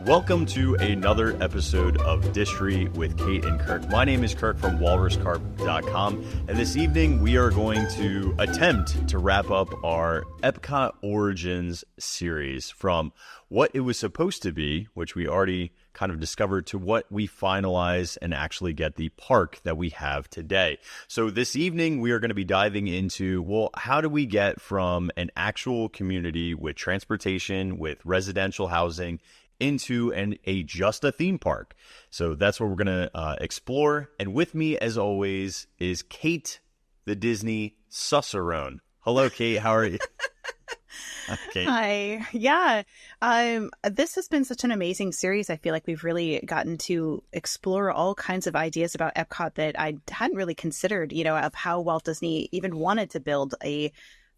Welcome to another episode of Distory with Kate and Kirk. My name is Kirk from walruscarp.com, and this evening we are going to attempt to wrap up our Epcot Origins series from what it was supposed to be, which we already kind of discovered, to what we finalize and actually get the park that we have today. So this evening we are going to be diving into, well, how do we get from an actual community with transportation, with residential housing, into just a theme park. So that's what we're going to explore. And with me, as always, is Kate, the Disney Cicerone. Hello, Kate. How are you? Okay. Hi. Yeah. This has been such an amazing series. I feel like we've really gotten to explore all kinds of ideas about Epcot that I hadn't really considered, of how Walt Disney even wanted to build a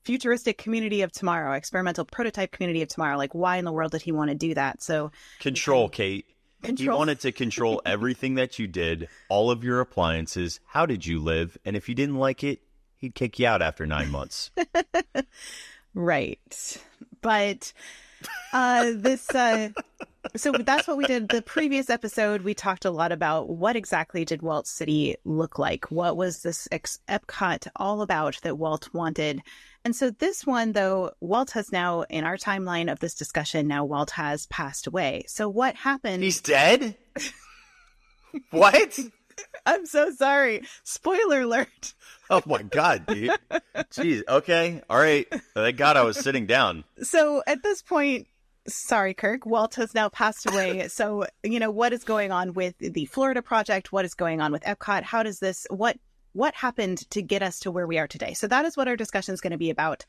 futuristic community of tomorrow, experimental prototype community of tomorrow. Like, why in the world did he want to do that? So control, Kate. He wanted to control everything that you did, all of your appliances. How did you live? And if you didn't like it, he'd kick you out after 9 months. Right. But so that's what we did. The previous episode, we talked a lot about what exactly did Walt's city look like? What was this Epcot all about that Walt wanted? And so this one, though, Walt has now, in our timeline of this discussion, now Walt has passed away. So what happened? He's dead? What? I'm so sorry. Spoiler alert. Oh my God, dude. Jeez. Okay. All right. Thank God I was sitting down. So at this point, sorry, Kirk, Walt has now passed away. So, what is going on with the Florida project? What is going on with Epcot? How does this, what happened to get us to where we are today? So that is what our discussion is going to be about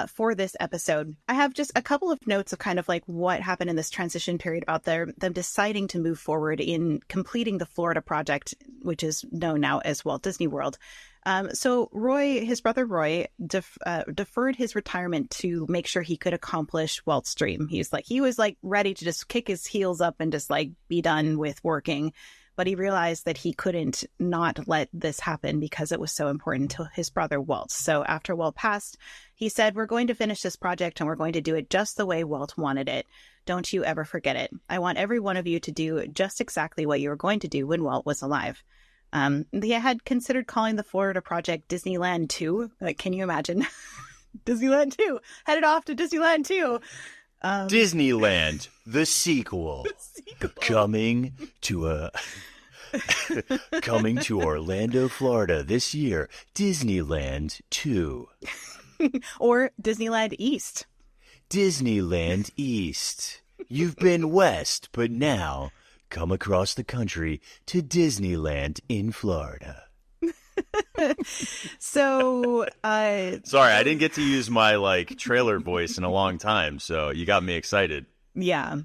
for this episode. I have just a couple of notes of kind of like what happened in this transition period about them deciding to move forward in completing the Florida project, which is known now as Walt Disney World. So Roy, his brother Roy, deferred his retirement to make sure he could accomplish Walt's dream. He was ready to just kick his heels up and just be done with working. But he realized that he couldn't not let this happen because it was so important to his brother Walt. So after Walt passed, he said, we're going to finish this project and we're going to do it just the way Walt wanted it. Don't you ever forget it. I want every one of you to do just exactly what you were going to do when Walt was alive. They had considered calling the Florida project Disneyland 2. Can you imagine? Disneyland 2. Headed off to Disneyland 2. Disneyland, the sequel. Coming to Orlando, Florida this year. Disneyland 2. Or Disneyland East. Disneyland East. You've been west, but now come across the country to Disneyland in Florida. So, sorry, I didn't get to use my trailer voice in a long time, so you got me excited. Yeah.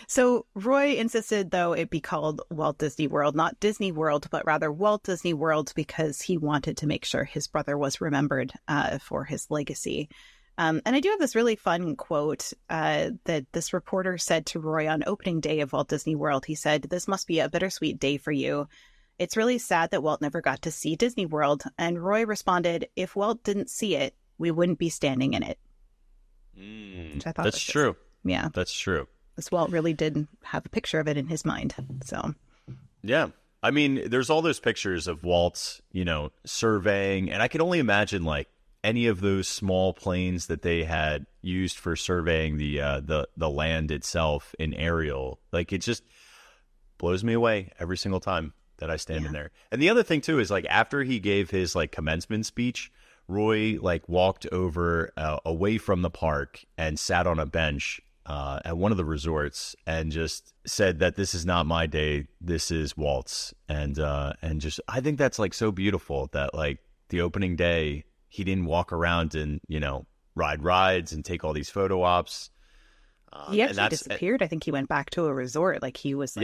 So Roy insisted, though, it be called Walt Disney World, not Disney World, but rather Walt Disney World, because he wanted to make sure his brother was remembered for his legacy. And I do have this really fun quote that this reporter said to Roy on opening day of Walt Disney World. He said, "This must be a bittersweet day for you. It's really sad that Walt never got to see Disney World." And Roy responded, "If Walt didn't see it, we wouldn't be standing in it." Which I thought that's true. Yeah. That's true. This Walt really did have a picture of it in his mind. So, yeah. I mean, there's all those pictures of Walt, surveying, and I can only imagine any of those small planes that they had used for surveying the land itself in aerial. It just blows me away every single time that I stand in there. And the other thing too is after he gave his commencement speech, Roy walked over away from the park and sat on a bench at one of the resorts and just said that this is not my day, this is Walt's. And just I think that's so beautiful that the opening day he didn't walk around and ride rides and take all these photo ops. He actually disappeared. I think he went back to a resort. He was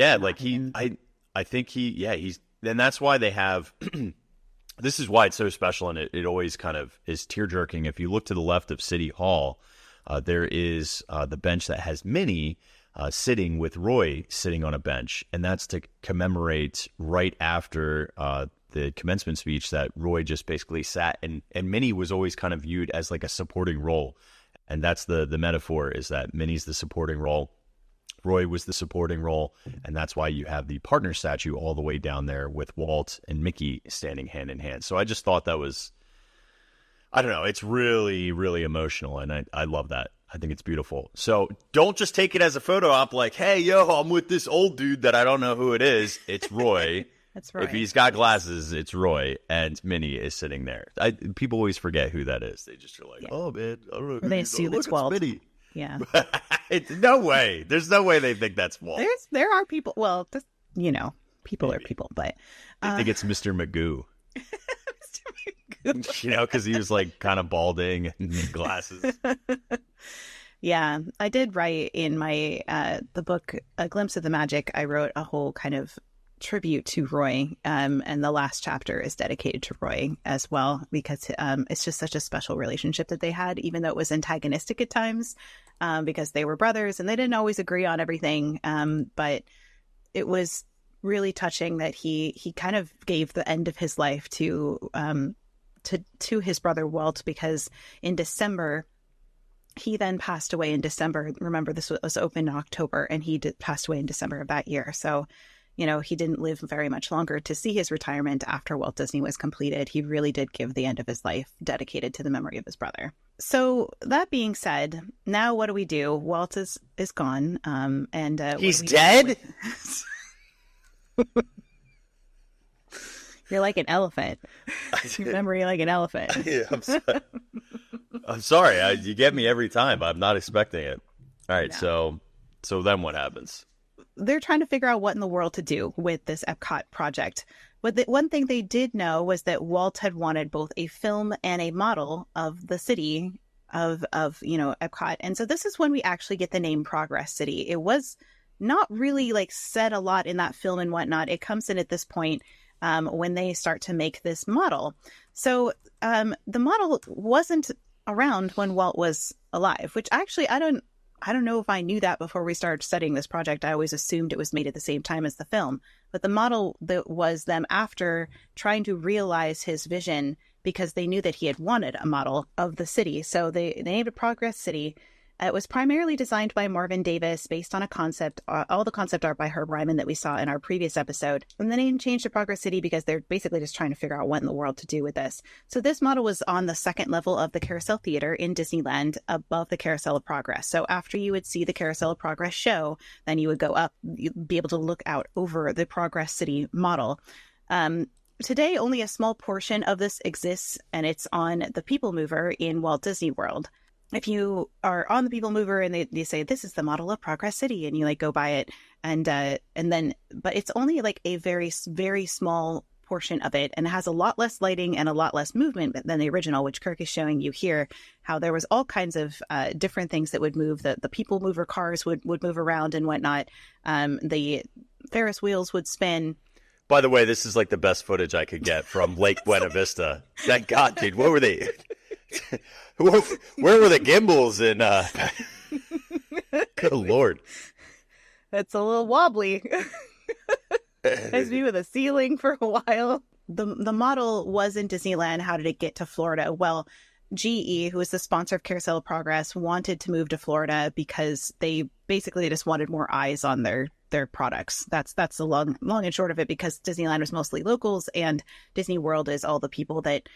I think he's, and that's why they have, this is why it's so special, and it always kind of is tear-jerking. If you look to the left of City Hall, there is the bench that has Minnie sitting with Roy sitting on a bench, and that's to commemorate right after the commencement speech that Roy just basically sat, and Minnie was always kind of viewed as a supporting role, and that's the metaphor, is that Minnie's the supporting role Roy was the supporting role, and that's why you have the partner statue all the way down there with Walt and Mickey standing hand in hand. So I just thought that was, I don't know, it's really, really emotional, and I love that. I think it's beautiful. So don't just take it as a photo op like, hey, yo, I'm with this old dude that I don't know who it is. It's Roy. That's right. If he's got glasses, it's Roy, and Minnie is sitting there. People always forget who that is. They just are like, oh, man, I don't know. Or they assume it's Walt. Minnie. Yeah. No way. There's no way they think that's Walt. There are people. Well, just, people Maybe. Are people, but I think it's Mr. Magoo. Mr. Magoo. Because he was like kind of balding and glasses. Yeah, I did write in my the book A Glimpse of the Magic. I wrote a whole kind of tribute to Roy, and the last chapter is dedicated to Roy as well, because it's just such a special relationship that they had, even though it was antagonistic at times, because they were brothers and they didn't always agree on everything, but it was really touching that he kind of gave the end of his life to his brother Walt, because in December he then passed away in December. Remember, this was open in October, and he passed away in December of that year. So he didn't live very much longer to see his retirement after Walt Disney was completed. He really did give the end of his life dedicated to the memory of his brother. So that being said, now what do we do? Walt is gone. And he's dead? You're like an elephant. Remember, you're like an elephant. Yeah, I'm sorry. You get me every time. I'm not expecting it. All right, no. So then what happens? They're trying to figure out what in the world to do with this Epcot project. But the one thing they did know was that Walt had wanted both a film and a model of the city of Epcot. And so this is when we actually get the name Progress City. It was not really said a lot in that film and whatnot. It comes in at this point when they start to make this model. So the model wasn't around when Walt was alive, which actually I don't know if I knew that before we started studying this project. I always assumed it was made at the same time as the film. But the model that was them after trying to realize his vision, because they knew that he had wanted a model of the city. So they named it Progress City. It was primarily designed by Marvin Davis, based on a concept, all the concept art by Herb Ryman that we saw in our previous episode. And the name changed to Progress City because they're basically just trying to figure out what in the world to do with this. So this model was on the second level of the Carousel Theater in Disneyland, above the Carousel of Progress. So after you would see the Carousel of Progress show, then you would go up, you'd be able to look out over the Progress City model. Today, only a small portion of this exists, and it's on the People Mover in Walt Disney World. If you are on the People Mover and they say, this is the model of Progress City, and you go by it, and then, but it's only a very, very small portion of it, and it has a lot less lighting and a lot less movement than the original, which Kirk is showing you here, how there was all kinds of different things that would move. The People Mover cars would move around and whatnot. The Ferris wheels would spin. By the way, this is the best footage I could get from Lake Buena Vista. Thank God, dude. What were they? Where were the gimbals in good Lord. It's a little wobbly. Has me with a ceiling for a while. The model was in Disneyland. How did it get to Florida? Well, GE, who is the sponsor of Carousel of Progress, wanted to move to Florida because they basically just wanted more eyes on their products. That's the long and short of it, because Disneyland was mostly locals and Disney World is all the people that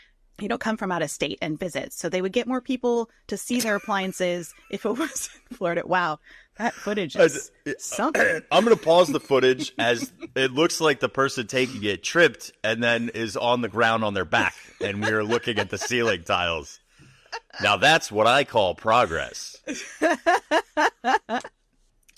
come from out of state and visit. So they would get more people to see their appliances if it was in Florida. Wow, that footage is something. I'm going to pause the footage as it looks like the person taking it tripped and then is on the ground on their back, and we are looking at the ceiling tiles. Now that's what I call progress.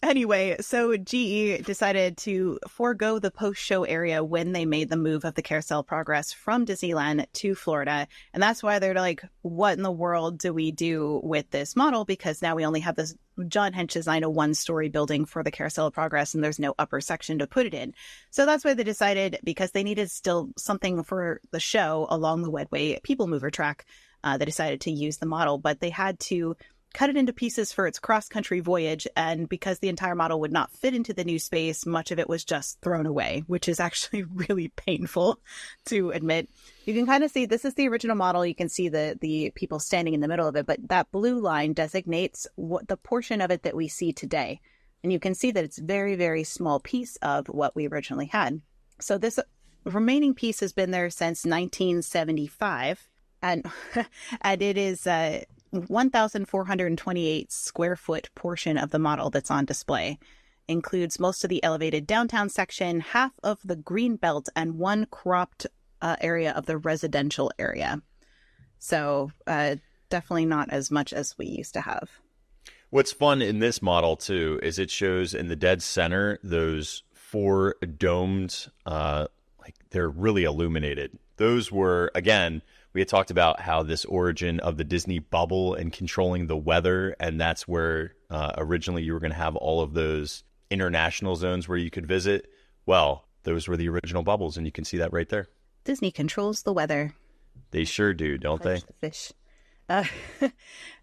Anyway, so GE decided to forego the post-show area when they made the move of the Carousel Progress from Disneyland to Florida. And that's why they're like, what in the world do we do with this model? Because now we only have this John Hench design, a one-story building for the Carousel of Progress, and there's no upper section to put it in. So that's why they decided, because they needed still something for the show along the Wedway People Mover track, they decided to use the model, but they had to cut it into pieces for its cross-country voyage, and because the entire model would not fit into the new space, much of it was just thrown away, which is actually really painful to admit. You can kind of see, this is the original model. You can see the people standing in the middle of it, but that blue line designates what the portion of it that we see today. And you can see that it's a very, very small piece of what we originally had. So this remaining piece has been there since 1975. And, and it is a 1,428 square foot portion of the model that's on display. Includes most of the elevated downtown section, half of the green belt, and one cropped area of the residential area. So definitely not as much as we used to have. What's fun in this model, too, is it shows in the dead center those 4 domed, like they're really illuminated. Those were, again, we had talked about how this origin of the Disney bubble and controlling the weather, and that's where originally you were going to have all of those international zones where you could visit. Well, those were the original bubbles, and you can see that right there. Disney controls the weather. They sure do, don't they? The fish.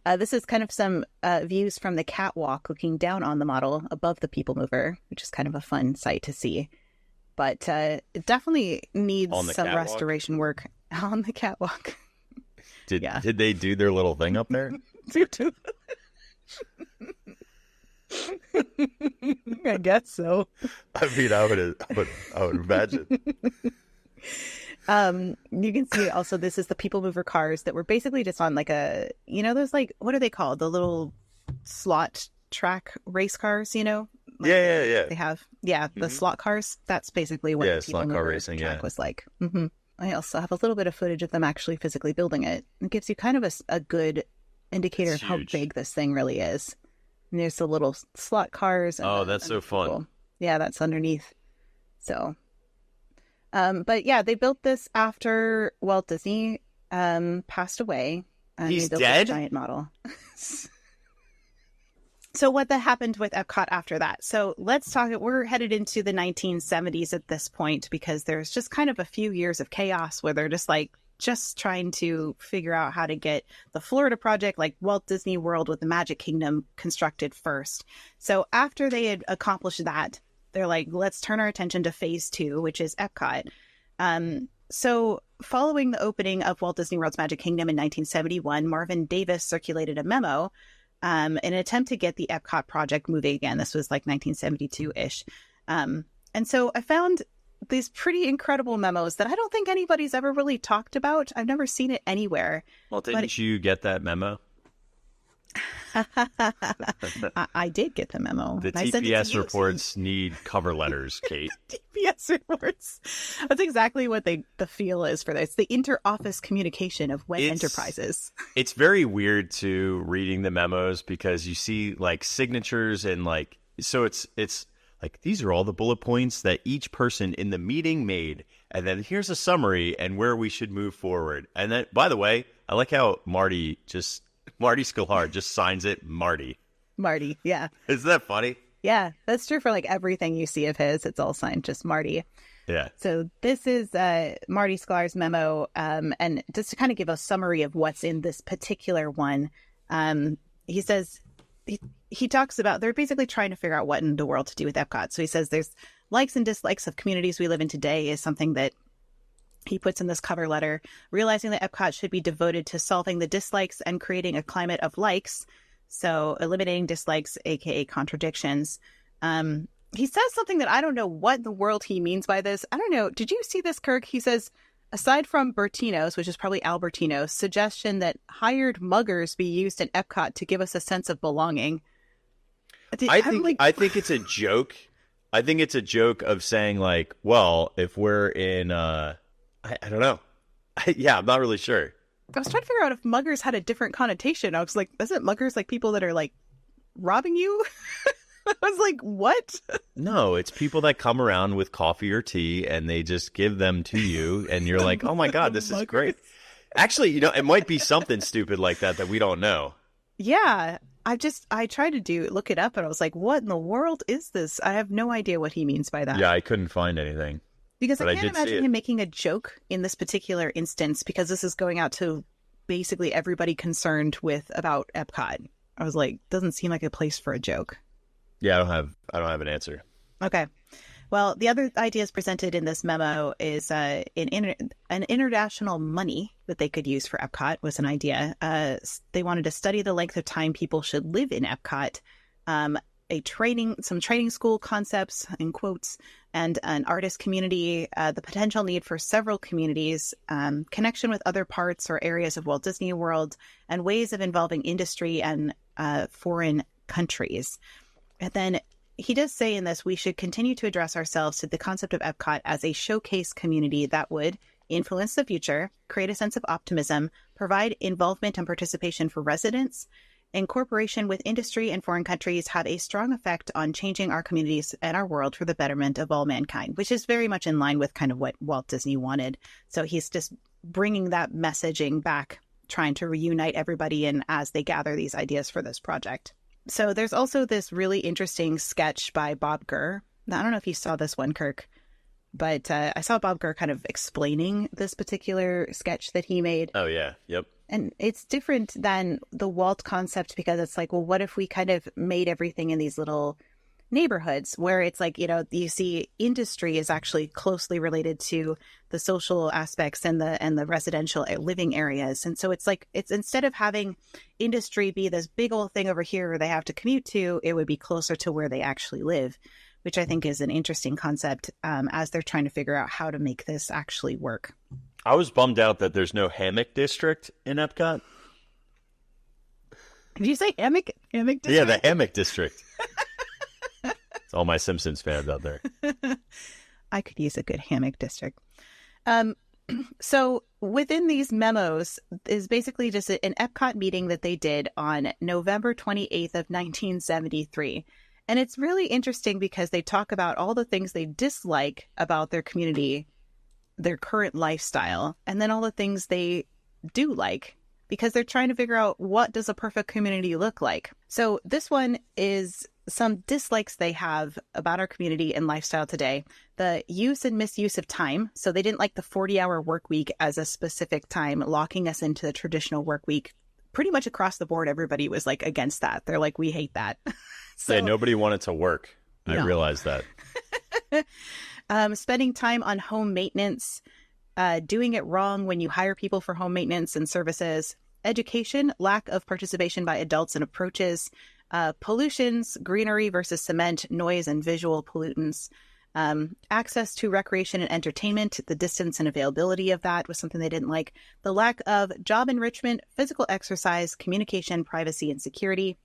This is kind of some views from the catwalk looking down on the model above the people mover, which is kind of a fun sight to see. But it definitely needs some catwalk? Restoration work on the catwalk. Did they do their little thing up there? I guess so. I mean, I would imagine. You can see also this is the people mover cars that were basically just on like a, those like, what are they called? The little slot track race cars, Like yeah. They have, the slot cars. That's basically what the people slot car mover racing, track was like. Mm-hmm. I also have a little bit of footage of them actually physically building it. It gives you kind of a good indicator of how big this thing really is. And there's the little slot cars. And that's so fun. Cool. Yeah, that's underneath. So, but yeah, they built this after Walt Disney passed away. He's they built dead? This giant model. So what happened with Epcot after that? So let's talk. We're headed into the 1970s at this point because there's just kind of a few years of chaos where they're just trying to figure out how to get the Florida project, like Walt Disney World with the Magic Kingdom, constructed first. So after they had accomplished that, they're like, let's turn our attention to phase 2, which is Epcot. So following the opening of Walt Disney World's Magic Kingdom in 1971, Marvin Davis circulated a memo in an attempt to get the Epcot project moving again. This was like 1972-ish. And so I found these pretty incredible memos that I don't think anybody's ever really talked about. I've never seen it anywhere. Well, didn't you get that memo? I did get the memo. The TPS reports need cover letters, Kate. TPS reports. That's exactly what the feel is for this. The inter-office communication of web enterprises. It's very weird too, reading the memos, because you see like signatures and like, so it's like, these are all the bullet points that each person in the meeting made. And then here's a summary and where we should move forward. And then, by the way, I like how Marty Sklar just signs it Marty. Marty, yeah. Isn't that funny? Yeah, that's true for like everything you see of his. It's all signed just Marty. Yeah. So this is Marty Sklar's memo. And just to kind of give a summary of what's in this particular one, he says, he talks about, they're basically trying to figure out what in the world to do with Epcot. So he says there's likes and dislikes of communities we live in today is something that he puts in this cover letter, realizing that Epcot should be devoted to solving the dislikes and creating a climate of likes. So eliminating dislikes, aka contradictions. He says something that I don't know what in the world he means by this. I don't know. Did you see this, Kirk? He says, aside from Bertino's, which is probably Albertino's, suggestion that hired muggers be used in Epcot to give us a sense of belonging. I think it's a joke. I think it's a joke of saying like, well, if we're in, I don't know. I'm not really sure. I was trying to figure out if muggers had a different connotation. I was like, isn't muggers like people that are like robbing you? I was like, what? No, it's people that come around with coffee or tea and they just give them to you. And you're like, oh my God, this is great. Actually, it might be something stupid like that we don't know. Yeah. I tried to look it up and I was like, what in the world is this? I have no idea what he means by that. Yeah, I couldn't find anything. Because I can't imagine him making a joke in this particular instance, because this is going out to basically everybody concerned about Epcot. I was like, doesn't seem like a place for a joke. Yeah, I don't have an answer. Okay. Well, the other ideas presented in this memo is an international money that they could use for Epcot was an idea. They wanted to study the length of time people should live in Epcot some training school concepts in quotes, and an artist community, the potential need for several communities, connection with other parts or areas of Walt Disney World, and ways of involving industry and foreign countries. And then he does say in this, we should continue to address ourselves to the concept of Epcot as a showcase community that would influence the future, create a sense of optimism, provide involvement and participation for residents, incorporation with industry and foreign countries, have a strong effect on changing our communities and our world for the betterment of all mankind, which is very much in line with kind of what Walt Disney wanted. So he's just bringing that messaging back, trying to reunite everybody in as they gather these ideas for this project. So there's also this really interesting sketch by Bob Gurr. Now, I don't know if you saw this one, Kirk, but I saw Bob Gurr kind of explaining this particular sketch that he made. Oh, yeah. Yep. And it's different than the Walt concept because it's like, well, what if we kind of made everything in these little neighborhoods where it's like, you know, you see industry is actually closely related to the social aspects and the residential living areas. And so it's like, it's instead of having industry be this big old thing over here where they have to commute to, it would be closer to where they actually live, which I think is an interesting concept as they're trying to figure out how to make this actually work. I was bummed out that there's no hammock district in Epcot. Did you say hammock district? Yeah, the hammock district. It's all my Simpsons fans out there. I could use a good hammock district. So within these memos is basically just an Epcot meeting that they did on November 28th of 1973. And it's really interesting because they talk about all the things they dislike about their community, their current lifestyle, and then all the things they do like, because they're trying to figure out what does a perfect community look like. So this one is some dislikes they have about our community and lifestyle today. The use and misuse of time. So they didn't like the 40-hour work week as a specific time, locking us into the traditional work week. Pretty much across the board, everybody was like against that. They're like, we hate that. So, yeah, nobody wanted to work. I realized that. Spending time on home maintenance, doing it wrong when you hire people for home maintenance and services, education, lack of participation by adults and approaches, pollutions, greenery versus cement, noise and visual pollutants, access to recreation and entertainment, the distance and availability of that was something they didn't like, the lack of job enrichment, physical exercise, communication, privacy, and security,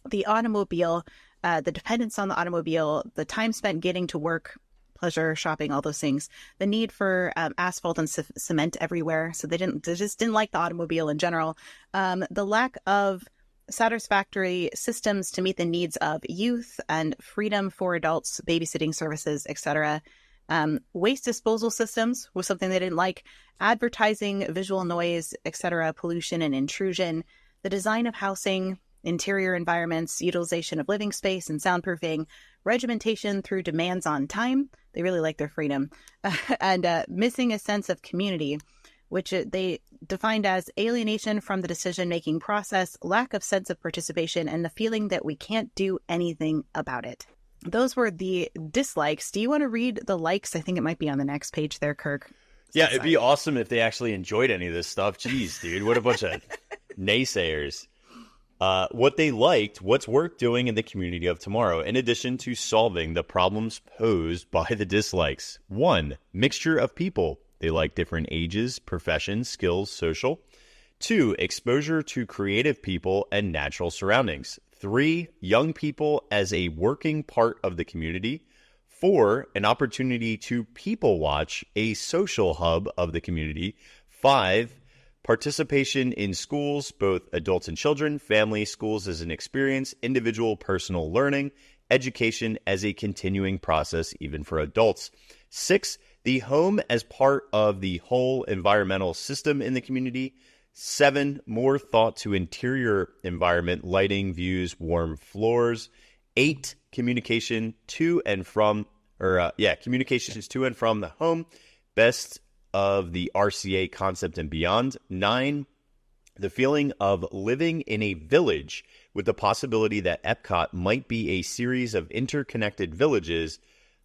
the automobile, the dependence on the automobile, the time spent getting to work, pleasure, shopping, all those things, the need for asphalt and cement everywhere. So they just didn't like the automobile in general. The lack of satisfactory systems to meet the needs of youth and freedom for adults, babysitting services, etc. Waste disposal systems was something they didn't like. Advertising, visual noise, etc. Pollution and intrusion. The design of housing, interior environments, utilization of living space and soundproofing, regimentation through demands on time. They really like their freedom. And missing a sense of community, which they defined as alienation from the decision-making process, lack of sense of participation, and the feeling that we can't do anything about it. Those were the dislikes. Do you want to read the likes? I think it might be on the next page there, Kirk. Yeah, it'd be awesome if they actually enjoyed any of this stuff. Jeez, dude, what a bunch of naysayers. What they liked, what's worth doing in the community of tomorrow, in addition to solving the problems posed by the dislikes. 1, mixture of people. They like different ages, professions, skills, social. 2, exposure to creative people and natural surroundings. 3, young people as a working part of the community. 4, an opportunity to people watch, a social hub of the community. 5, participation in schools, both adults and children, family, schools as an experience, individual personal learning, education as a continuing process, even for adults. 6, the home as part of the whole environmental system in the community. 7, more thought to interior environment, lighting, views, warm floors. 8, communication to and from, communications to and from the home, best of the RCA concept and beyond. 9, the feeling of living in a village with the possibility that Epcot might be a series of interconnected villages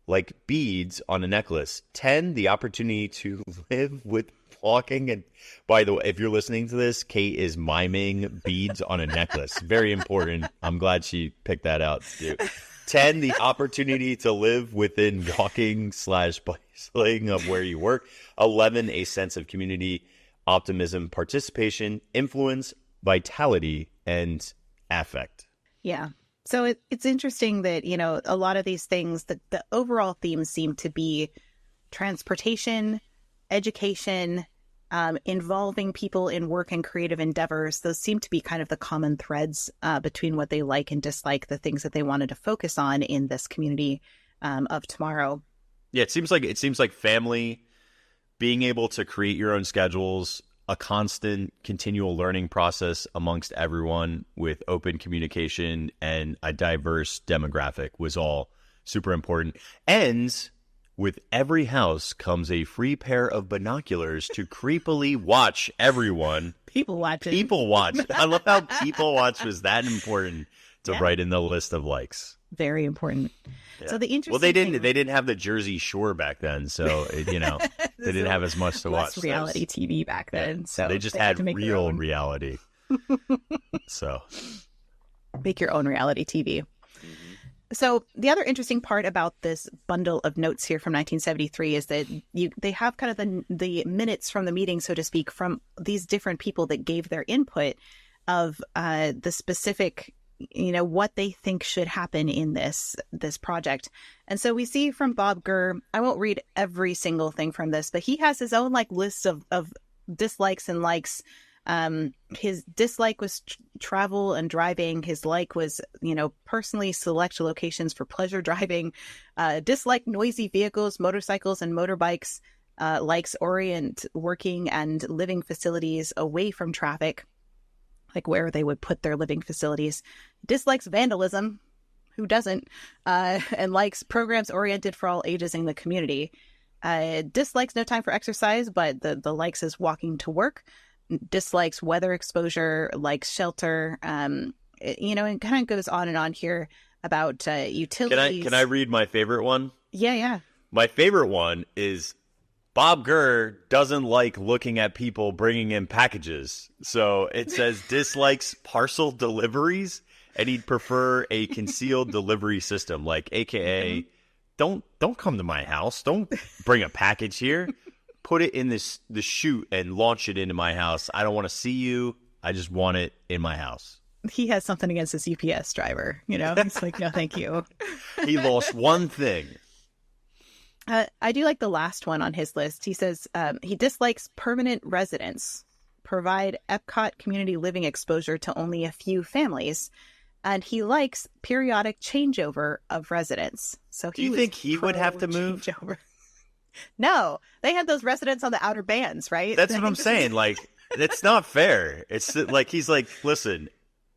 like beads on a necklace. 10, the opportunity to live with walking. And by the way, if you're listening to this, Kate is miming beads on a necklace. Very important. I'm glad she picked that out to do. 10, the opportunity to live within walking/bicycling of where you work. 11, a sense of community, optimism, participation, influence, vitality, and affect. Yeah. So it's interesting that, you know, a lot of these things, that the overall themes seem to be transportation, education, involving people in work and creative endeavors. Those seem to be kind of the common threads between what they like and dislike, the things that they wanted to focus on in this community of tomorrow. Yeah, it seems like family, being able to create your own schedules, a constant continual learning process amongst everyone with open communication and a diverse demographic was all super important. And with every house comes a free pair of binoculars to creepily watch everyone. People watch. I love how people watch was that important to write in the list of likes. Very important. Yeah. So the interesting they didn't have the Jersey Shore back then, so they didn't have as much to watch. Reality TV back then, so they just had real reality. So make your own reality TV. Mm-hmm. So the other interesting part about this bundle of notes here from 1973 is that they have kind of the minutes from the meeting, so to speak, from these different people that gave their input of the specific, you know, what they think should happen in this project. And so we see from Bob Gurr, I won't read every single thing from this, but he has his own like list of dislikes and likes. His dislike was travel and driving. His like was, you know, personally select locations for pleasure driving. Dislike noisy vehicles, motorcycles and motorbikes. Likes orient working and living facilities away from traffic, like where they would put their living facilities. Dislikes vandalism. Who doesn't? And likes programs oriented for all ages in the community. Dislikes no time for exercise, but the likes is walking to work. Dislikes weather exposure, likes shelter. You know, and kind of goes on and on here about utilities. Can I read my favorite one? Yeah. My favorite one is Bob Gurr doesn't like looking at people bringing in packages. So it says dislikes parcel deliveries, and he'd prefer a concealed delivery system, like AKA, don't come to my house. Don't bring a package here. Put it in the chute and launch it into my house. I don't want to see you. I just want it in my house. He has something against his UPS driver. You know, he's like, no, thank you. He lost one thing. I do like the last one on his list. He says he dislikes permanent residents, provide Epcot community living exposure to only a few families, and he likes periodic changeover of residents. So do you think he would have to move? Changeover. No, they had those residents on the outer bands, right? That's what I'm saying. Like, it's not fair. It's like he's like, listen,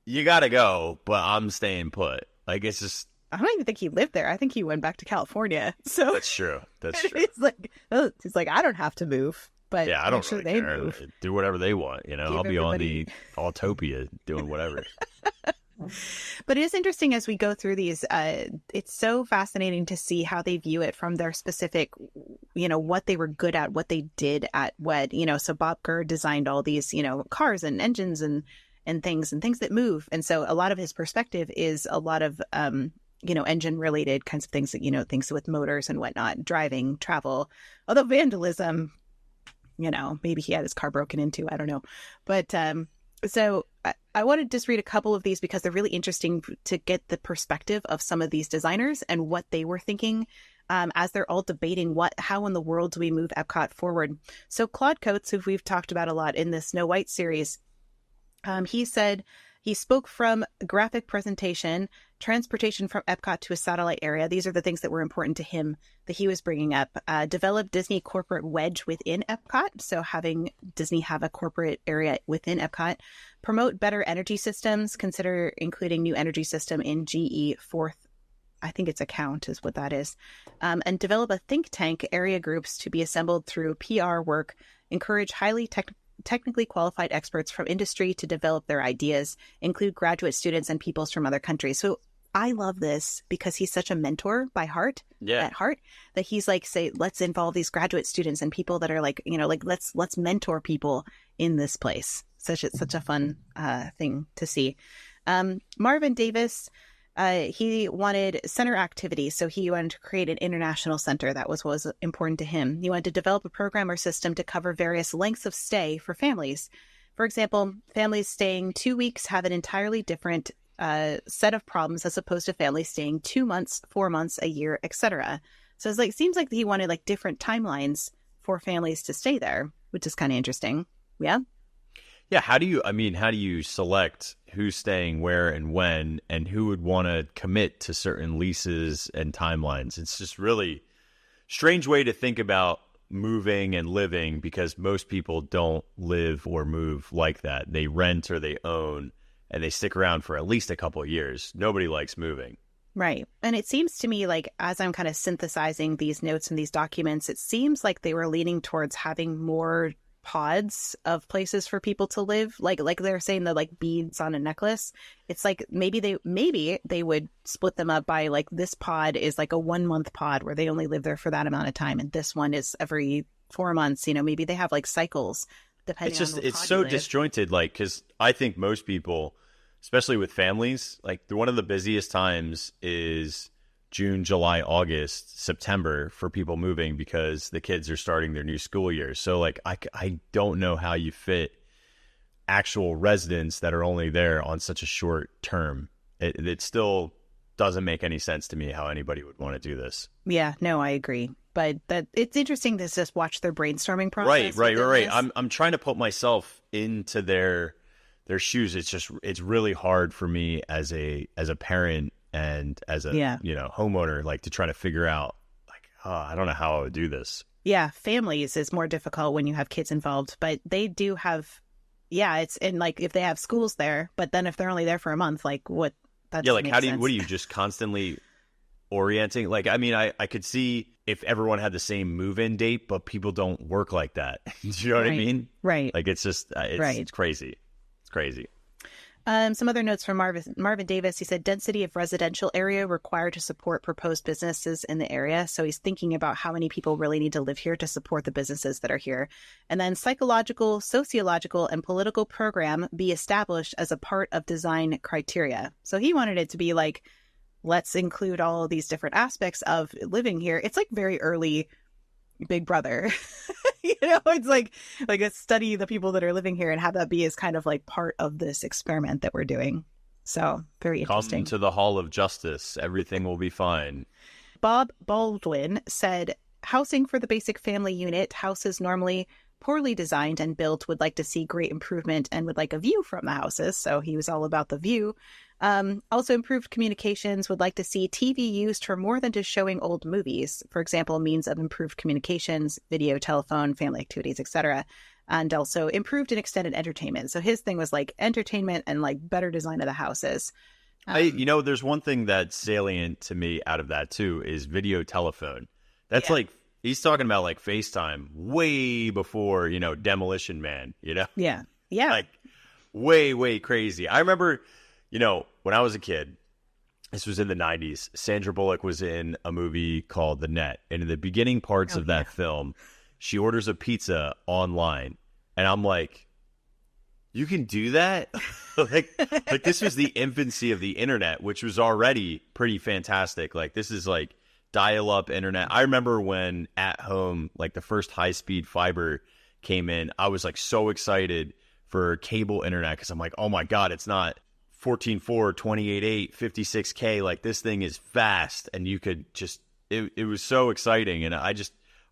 you got to go, but I'm staying put. Like, it's just. I don't even think he lived there. I think he went back to California. So that's true. He's like, I don't have to move, but yeah, I don't sure really they care. move. Do whatever they want. You know, I'll be on the Autopia doing whatever. But it is interesting as we go through these. It's so fascinating to see how they view it from their specific, you know, what they were good at, what they did at WED. You know, so Bob Gurr designed all these, you know, cars and engines and things that move. And so a lot of his perspective is a lot of, you know, engine related kinds of things that, you know, things with motors and whatnot, driving, travel, although vandalism, you know, maybe he had his car broken into. I don't know. But so I want to just read a couple of these because they're really interesting to get the perspective of some of these designers and what they were thinking as they're all debating how in the world do we move Epcot forward. So Claude Coates, who we've talked about a lot in this Snow White series, he said he spoke from graphic presentation, transportation from Epcot to a satellite area. These are the things that were important to him that he was bringing up. Develop Disney corporate wedge within Epcot. So having Disney have a corporate area within Epcot. Promote better energy systems. Consider including new energy system in GE fourth. I think it's account is what that is. And develop a think tank area groups to be assembled through PR work. Encourage highly technically qualified experts from industry to develop their ideas, include graduate students and peoples from other countries. So I love this because he's such a mentor by heart, at heart, that he's like, say, let's involve these graduate students and people that are like, you know, like let's mentor people in this place. Such a fun thing to see. Marvin Davis, he wanted center activity. So he wanted to create an international center. That was what was important to him. He wanted to develop a program or system to cover various lengths of stay for families. For example, families staying 2 weeks have an entirely different set of problems as opposed to families staying 2 months, 4 months, a year, etc. So it's like, seems like he wanted like different timelines for families to stay there, which is kind of interesting. Yeah. Yeah. How do you select who's staying where and when, and who would want to commit to certain leases and timelines? It's just really strange way to think about moving and living, because most people don't live or move like that. They rent or they own, and they stick around for at least a couple of years. Nobody likes moving. Right. And it seems to me like, as I'm kind of synthesizing these notes and these documents, it seems like they were leaning towards having more pods of places for people to live. Like they're saying, the like beads on a necklace. It's like maybe they would split them up by like, this pod is like a 1 month pod where they only live there for that amount of time, and this one is every 4 months. You know, maybe they have like cycles depending on it's so disjointed. Like, because I think most people, especially with families, like one of the busiest times is June, July, August, September for people moving, because the kids are starting their new school year. So like, I don't know how you fit actual residents that are only there on such a short term. It still doesn't make any sense to me how anybody would want to do this. Yeah, no, I agree. But that it's interesting to just watch their brainstorming process. Right. I'm trying to put myself into their shoes. It's really hard for me as a parent and as a homeowner, like to try to figure out like, I don't know how I would do this. Yeah, families is more difficult when you have kids involved, but they do have, it's in like if they have schools there, but then if they're only there for a month, like what? That like what are you just constantly orienting? Like, I mean, I could see if everyone had the same move-in date, but people don't work like that. Do you know what I mean? Right. Like it's just it's crazy. It's crazy. Some other notes from Marvin Davis. He said density of residential area required to support proposed businesses in the area. So he's thinking about how many people really need to live here to support the businesses that are here. And then psychological, sociological, and political program be established as a part of design criteria. So he wanted it to be like, let's include all of these different aspects of living here. It's like very early Big Brother. It's like a study the people that are living here and have that be as kind of like part of this experiment that we're doing. So very interesting. Come to the Hall of Justice. Everything will be fine. Bob Baldwin said, housing for the basic family unit, houses normally poorly designed and built, would like to see great improvement and would like a view from the houses. So he was all about the view. Also improved communications, would like to see TV used for more than just showing old movies. For example, means of improved communications, video, telephone, family activities, etc. And also improved and extended entertainment. So his thing was like entertainment and like better design of the houses. There's one thing that's salient to me out of that too is video telephone. That's like, he's talking about like FaceTime way before, Demolition Man, Yeah. Yeah. Like way, way crazy. I remember, when I was a kid, this was in the 90s, Sandra Bullock was in a movie called The Net. And in the beginning parts of that film, she orders a pizza online. And I'm like, you can do that? like this was the infancy of the internet, which was already pretty fantastic. Like this is like dial-up internet. I remember when at home, like the first high-speed fiber came in, I was like so excited for cable internet because I'm like, oh my God, it's not 14.4, 28.8, 56K. Like this thing is fast, and you could just, it was so exciting. And I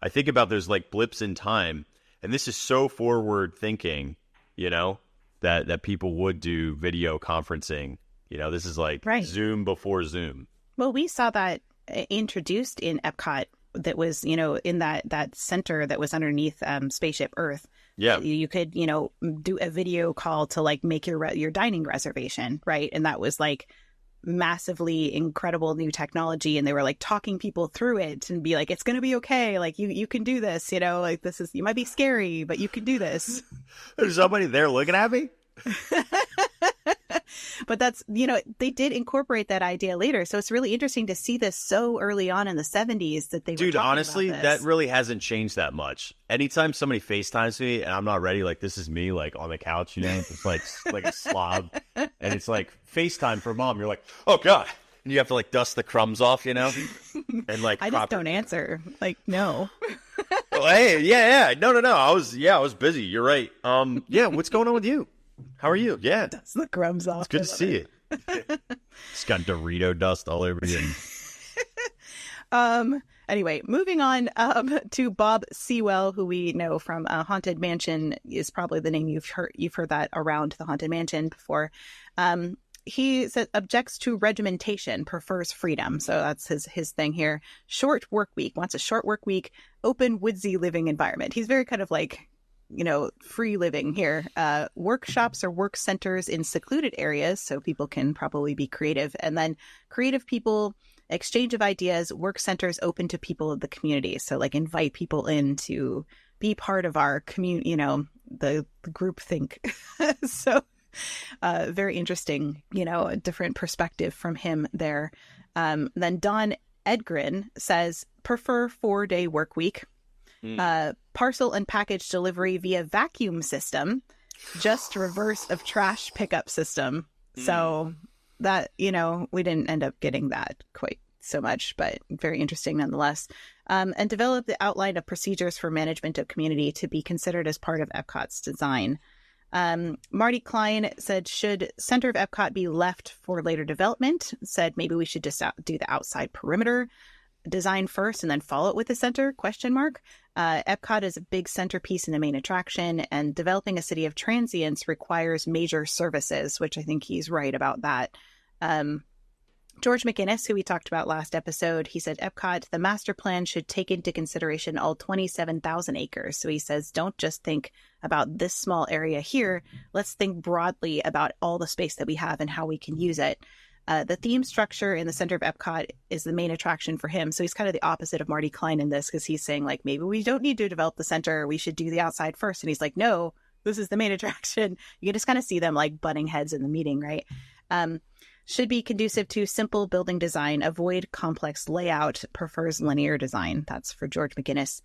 think about those like blips in time, and this is so forward thinking, that people would do video conferencing. This is like Zoom before Zoom. Well, we saw that introduced in Epcot that was, in that center that was underneath Spaceship Earth. Yeah. You could, do a video call to like make your dining reservation. Right. And that was like massively incredible new technology. And they were like talking people through it and be like, it's going to be okay. Like you can do this, like this is, you might be scary, but you can do this. There's somebody there looking at me. But that's, they did incorporate that idea later. So it's really interesting to see this so early on in the 70s that they were Dude, talking honestly, about that this. really hasn't changed that much. Anytime somebody FaceTimes me and I'm not ready, like this is me, like on the couch, just like a slob, and it's like FaceTime for mom. You're like, oh god, and you have to like dust the crumbs off, and like I just don't answer. Like, no. Oh, hey, yeah, no. I was busy. You're right. Yeah, what's going on with you? How are you? Yeah, Dust the crumbs off. It's good to see you. It's got Dorito dust all over you. Anyway, moving on to Bob Sewell, who we know from Haunted Mansion is probably the name you've heard that around the Haunted Mansion before. He says objects to regimentation, prefers freedom. So that's his thing here. Short work week, wants a short work week, open woodsy living environment. He's very kind of like, free living here. Workshops or work centers in secluded areas, so people can probably be creative. And then creative people, exchange of ideas, work centers open to people of the community. So like invite people in to be part of our community, the group think. So very interesting, a different perspective from him there. Then Don Edgren says, prefer 4-day work week, parcel and package delivery via vacuum system, just reverse of trash pickup system. So that, we didn't end up getting that quite so much, but very interesting nonetheless. And develop the outline of procedures for management of community to be considered as part of Epcot's design. Marty Klein said, should center of Epcot be left for later development? Said maybe we should just do the outside perimeter design first and then follow it with the center, ? Epcot is a big centerpiece in the main attraction, and developing a city of transients requires major services, which I think he's right about that. George McInnes, who we talked about last episode, he said Epcot, the master plan should take into consideration all 27,000 acres. So he says, don't just think about this small area here. Let's think broadly about all the space that we have and how we can use it. The theme structure in the center of Epcot is the main attraction for him. So he's kind of the opposite of Marty Klein in this, because he's saying like, maybe we don't need to develop the center. We should do the outside first. And he's like, no, this is the main attraction. You can just kind of see them like butting heads in the meeting, right? Should be conducive to simple building design, avoid complex layout, prefers linear design. That's for George McInnes.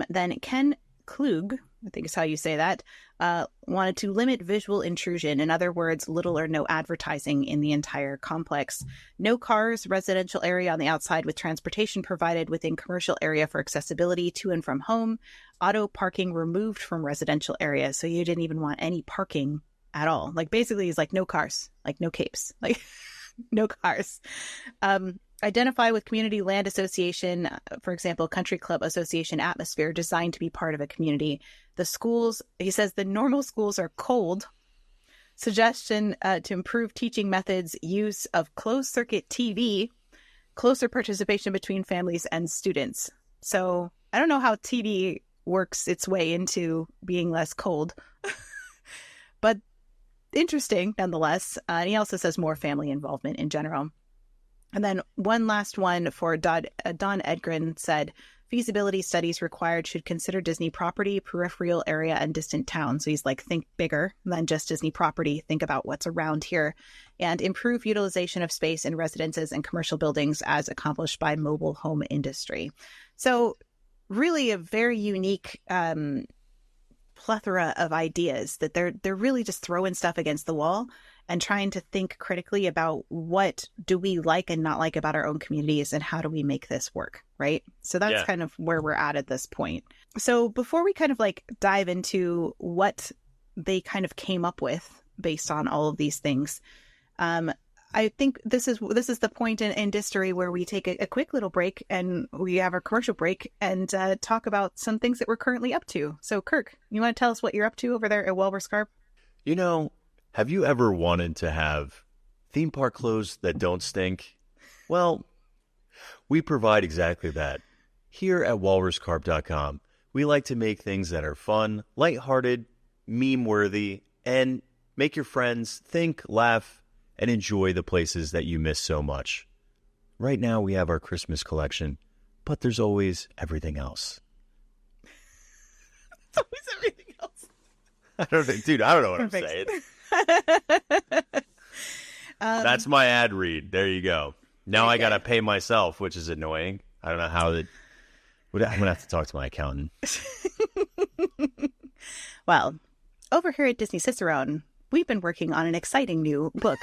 Then Ken Klug, I think is how you say that, wanted to limit visual intrusion. In other words, little or no advertising in the entire complex. No cars, residential area on the outside with transportation provided within commercial area for accessibility to and from home. Auto parking removed from residential areas. So you didn't even want any parking at all. Like basically he's like no cars, like no capes, like no cars. Identify with community land association, for example, country club association atmosphere designed to be part of a community. The schools, he says the normal schools are cold. Suggestion to improve teaching methods, use of closed circuit TV, closer participation between families and students. So I don't know how TV works its way into being less cold, but interesting nonetheless. And he also says more family involvement in general. And then one last one for Don Edgren said, feasibility studies required should consider Disney property, peripheral area, and distant towns. So he's like, think bigger than just Disney property. Think about what's around here, and improve utilization of space in residences and commercial buildings as accomplished by mobile home industry. So really a very unique plethora of ideas that they're really just throwing stuff against the wall and trying to think critically about what do we like and not like about our own communities and how do we make this work, right? So that's kind of where we're at this point. So before we kind of like dive into what they kind of came up with based on all of these things, I think this is the point in Distory where we take a quick little break and we have our commercial break and talk about some things that we're currently up to. So Kirk, you want to tell us what you're up to over there at Walrus Carp? Have you ever wanted to have theme park clothes that don't stink? Well, we provide exactly that. Here at walruscarp.com, we like to make things that are fun, lighthearted, meme-worthy, and make your friends think, laugh, and enjoy the places that you miss so much. Right now, we have our Christmas collection, but there's always everything else. There's always everything else. I don't know what I'm saying. That's my ad read. There you go. Now I got to pay myself, which is annoying. I don't know how I'm going to have to talk to my accountant. Well, over here at Disney Cicerone, we've been working on an exciting new book.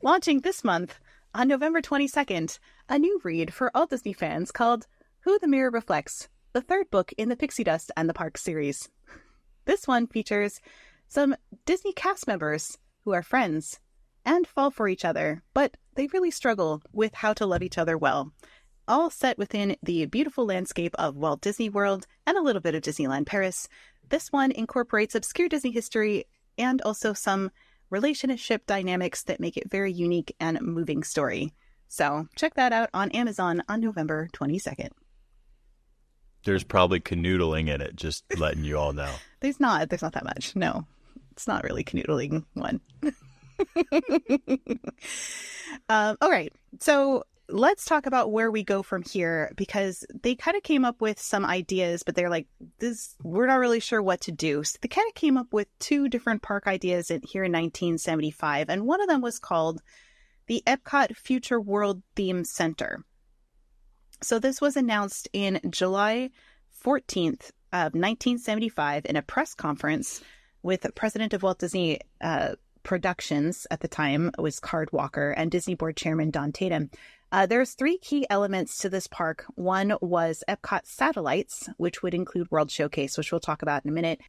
Launching this month on November 22nd, a new read for all Disney fans called Who the Mirror Reflects, the third book in the Pixie Dust and the Park series. This one features some Disney cast members who are friends and fall for each other, but they really struggle with how to love each other well. All set within the beautiful landscape of Walt Disney World and a little bit of Disneyland Paris. This one incorporates obscure Disney history and also some relationship dynamics that make it very unique and moving story. So check that out on Amazon on November 22nd. There's probably canoodling in it, just letting you all know. There's not that much. No, it's not really canoodling one. All right. So let's talk about where we go from here, because they kind of came up with some ideas, but they're like, we're not really sure what to do. So they kind of came up with two different park ideas here in 1975. And one of them was called the Epcot Future World Theme Center. So this was announced in July 14th of 1975 in a press conference with the president of Walt Disney Productions at the time, was Card Walker, and Disney Board Chairman Don Tatum. There's three key elements to this park. One was Epcot satellites, which would include World Showcase, which we'll talk about in a minute.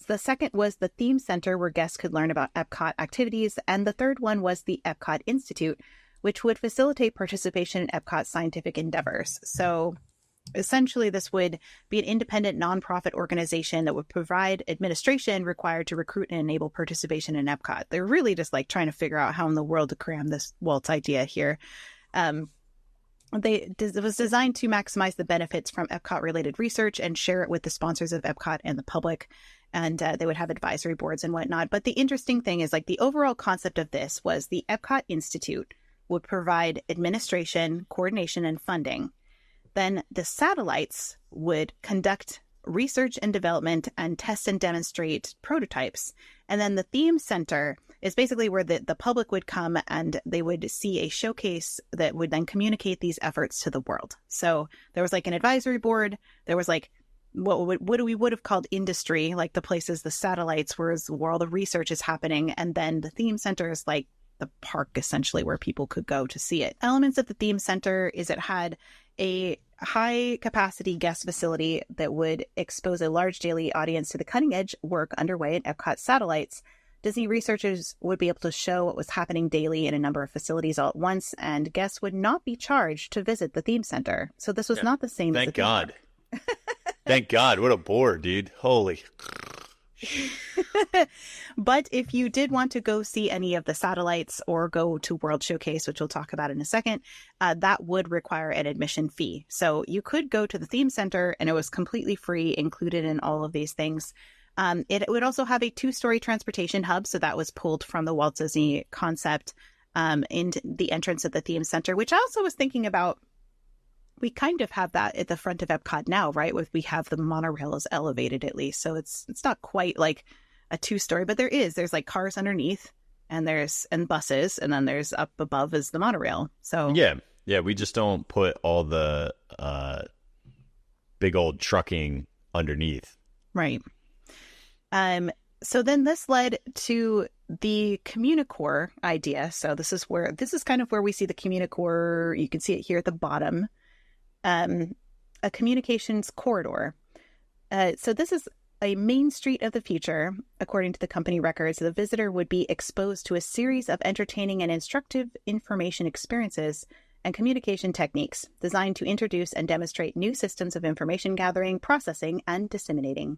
The second was the theme center, where guests could learn about Epcot activities. And the third one was the Epcot Institute, which would facilitate participation in Epcot scientific endeavors. So essentially, this would be an independent nonprofit organization that would provide administration required to recruit and enable participation in Epcot. They're really just like trying to figure out how in the world to cram this Walt's idea here. It was designed to maximize the benefits from Epcot-related research and share it with the sponsors of Epcot and the public. And they would have advisory boards and whatnot. But the interesting thing is, like, the overall concept of this was the Epcot Institute would provide administration, coordination, and funding. Then the satellites would conduct research and development and test and demonstrate prototypes. And then the theme center is basically where the public would come and they would see a showcase that would then communicate these efforts to the world. So there was like an advisory board. There was like what we would have called industry, like the places, the satellites, where all the research is happening. And then the theme center is like the park, essentially, where people could go to see it. Elements of the theme center is it had a high capacity guest facility that would expose a large daily audience to the cutting edge work underway at Epcot satellites. Disney researchers would be able to show what was happening daily in a number of facilities all at once, and guests would not be charged to visit the theme center. So this was not the same. Thank God. Thank God. What a bore, dude. Holy. But if you did want to go see any of the satellites or go to World Showcase, which we'll talk about in a second, that would require an admission fee. So you could go to the theme center and it was completely free, included in all of these things. It would also have a 2-story transportation hub. So that was pulled from the Walt Disney concept in the entrance of the theme center, which I also was thinking about. We kind of have that at the front of Epcot now, right? We have the monorail is elevated at least. So it's not quite like a 2-story, but there's like cars underneath and buses. And then there's up above is the monorail. So yeah. We just don't put all the big old trucking underneath. Right. So then this led to the Communicore idea. So this is kind of where we see the Communicore. You can see it here at the bottom. A communications corridor. So this is a main street of the future. According to the company records, the visitor would be exposed to a series of entertaining and instructive information experiences and communication techniques designed to introduce and demonstrate new systems of information gathering, processing, and disseminating.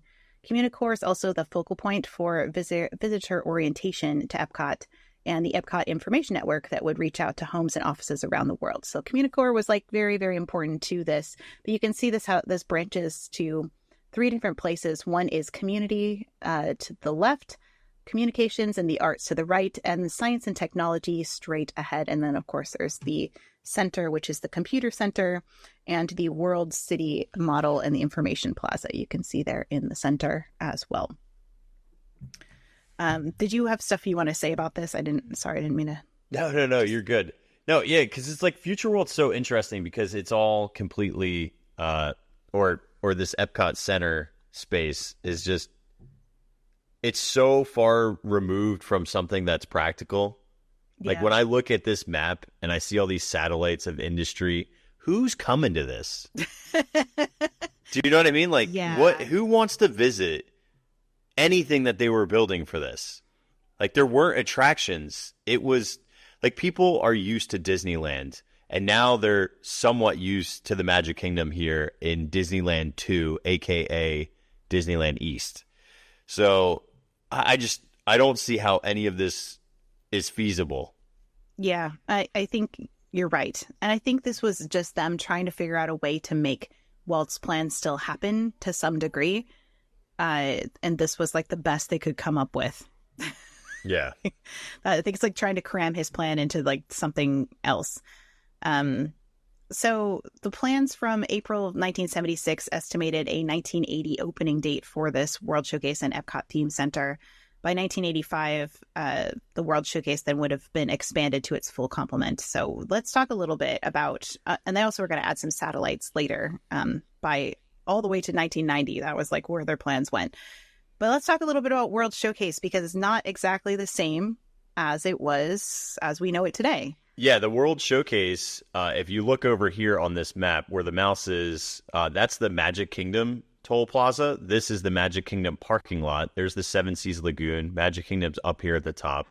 Communicore is also the focal point for visitor orientation to Epcot and the Epcot Information Network that would reach out to homes and offices around the world. So Communicore was like very, very important to this. But you can see how this branches to 3 different places. One is community to the left, communications and the arts to the right, and science and technology straight ahead. And then, of course, there's the center, which is the computer center, and the World City model and the information plaza. You can see there in the center as well. Did you have stuff you want to say about this? I didn't mean to. No, you're good. No, yeah, because it's like Future World's so interesting because it's all completely, or this Epcot Center space is just, it's so far removed from something that's practical. Like when I look at this map and I see all these satellites of industry, who's coming to this? Do you know what I mean? Like, who wants to visit anything that they were building for this? Like, there weren't attractions. It was like people are used to Disneyland, and now they're somewhat used to the Magic Kingdom here in Disneyland 2, aka Disneyland East. So I don't see how any of this is feasible. Yeah, I think you're right. And I think this was just them trying to figure out a way to make Walt's plan still happen to some degree. And this was like the best they could come up with. Yeah. I think it's like trying to cram his plan into like something else. So the plans from April of 1976 estimated a 1980 opening date for this World Showcase and Epcot Theme Center. By 1985, the World Showcase then would have been expanded to its full complement. So let's talk a little bit about, and they also were going to add some satellites later, by all the way to 1990. That was like where their plans went. But let's talk a little bit about World Showcase because it's not exactly the same as it was as we know it today. Yeah, the World Showcase, if you look over here on this map where the mouse is, that's the Magic Kingdom Toll Plaza. This is the Magic Kingdom parking lot. There's the Seven Seas Lagoon. Magic Kingdom's up here at the top.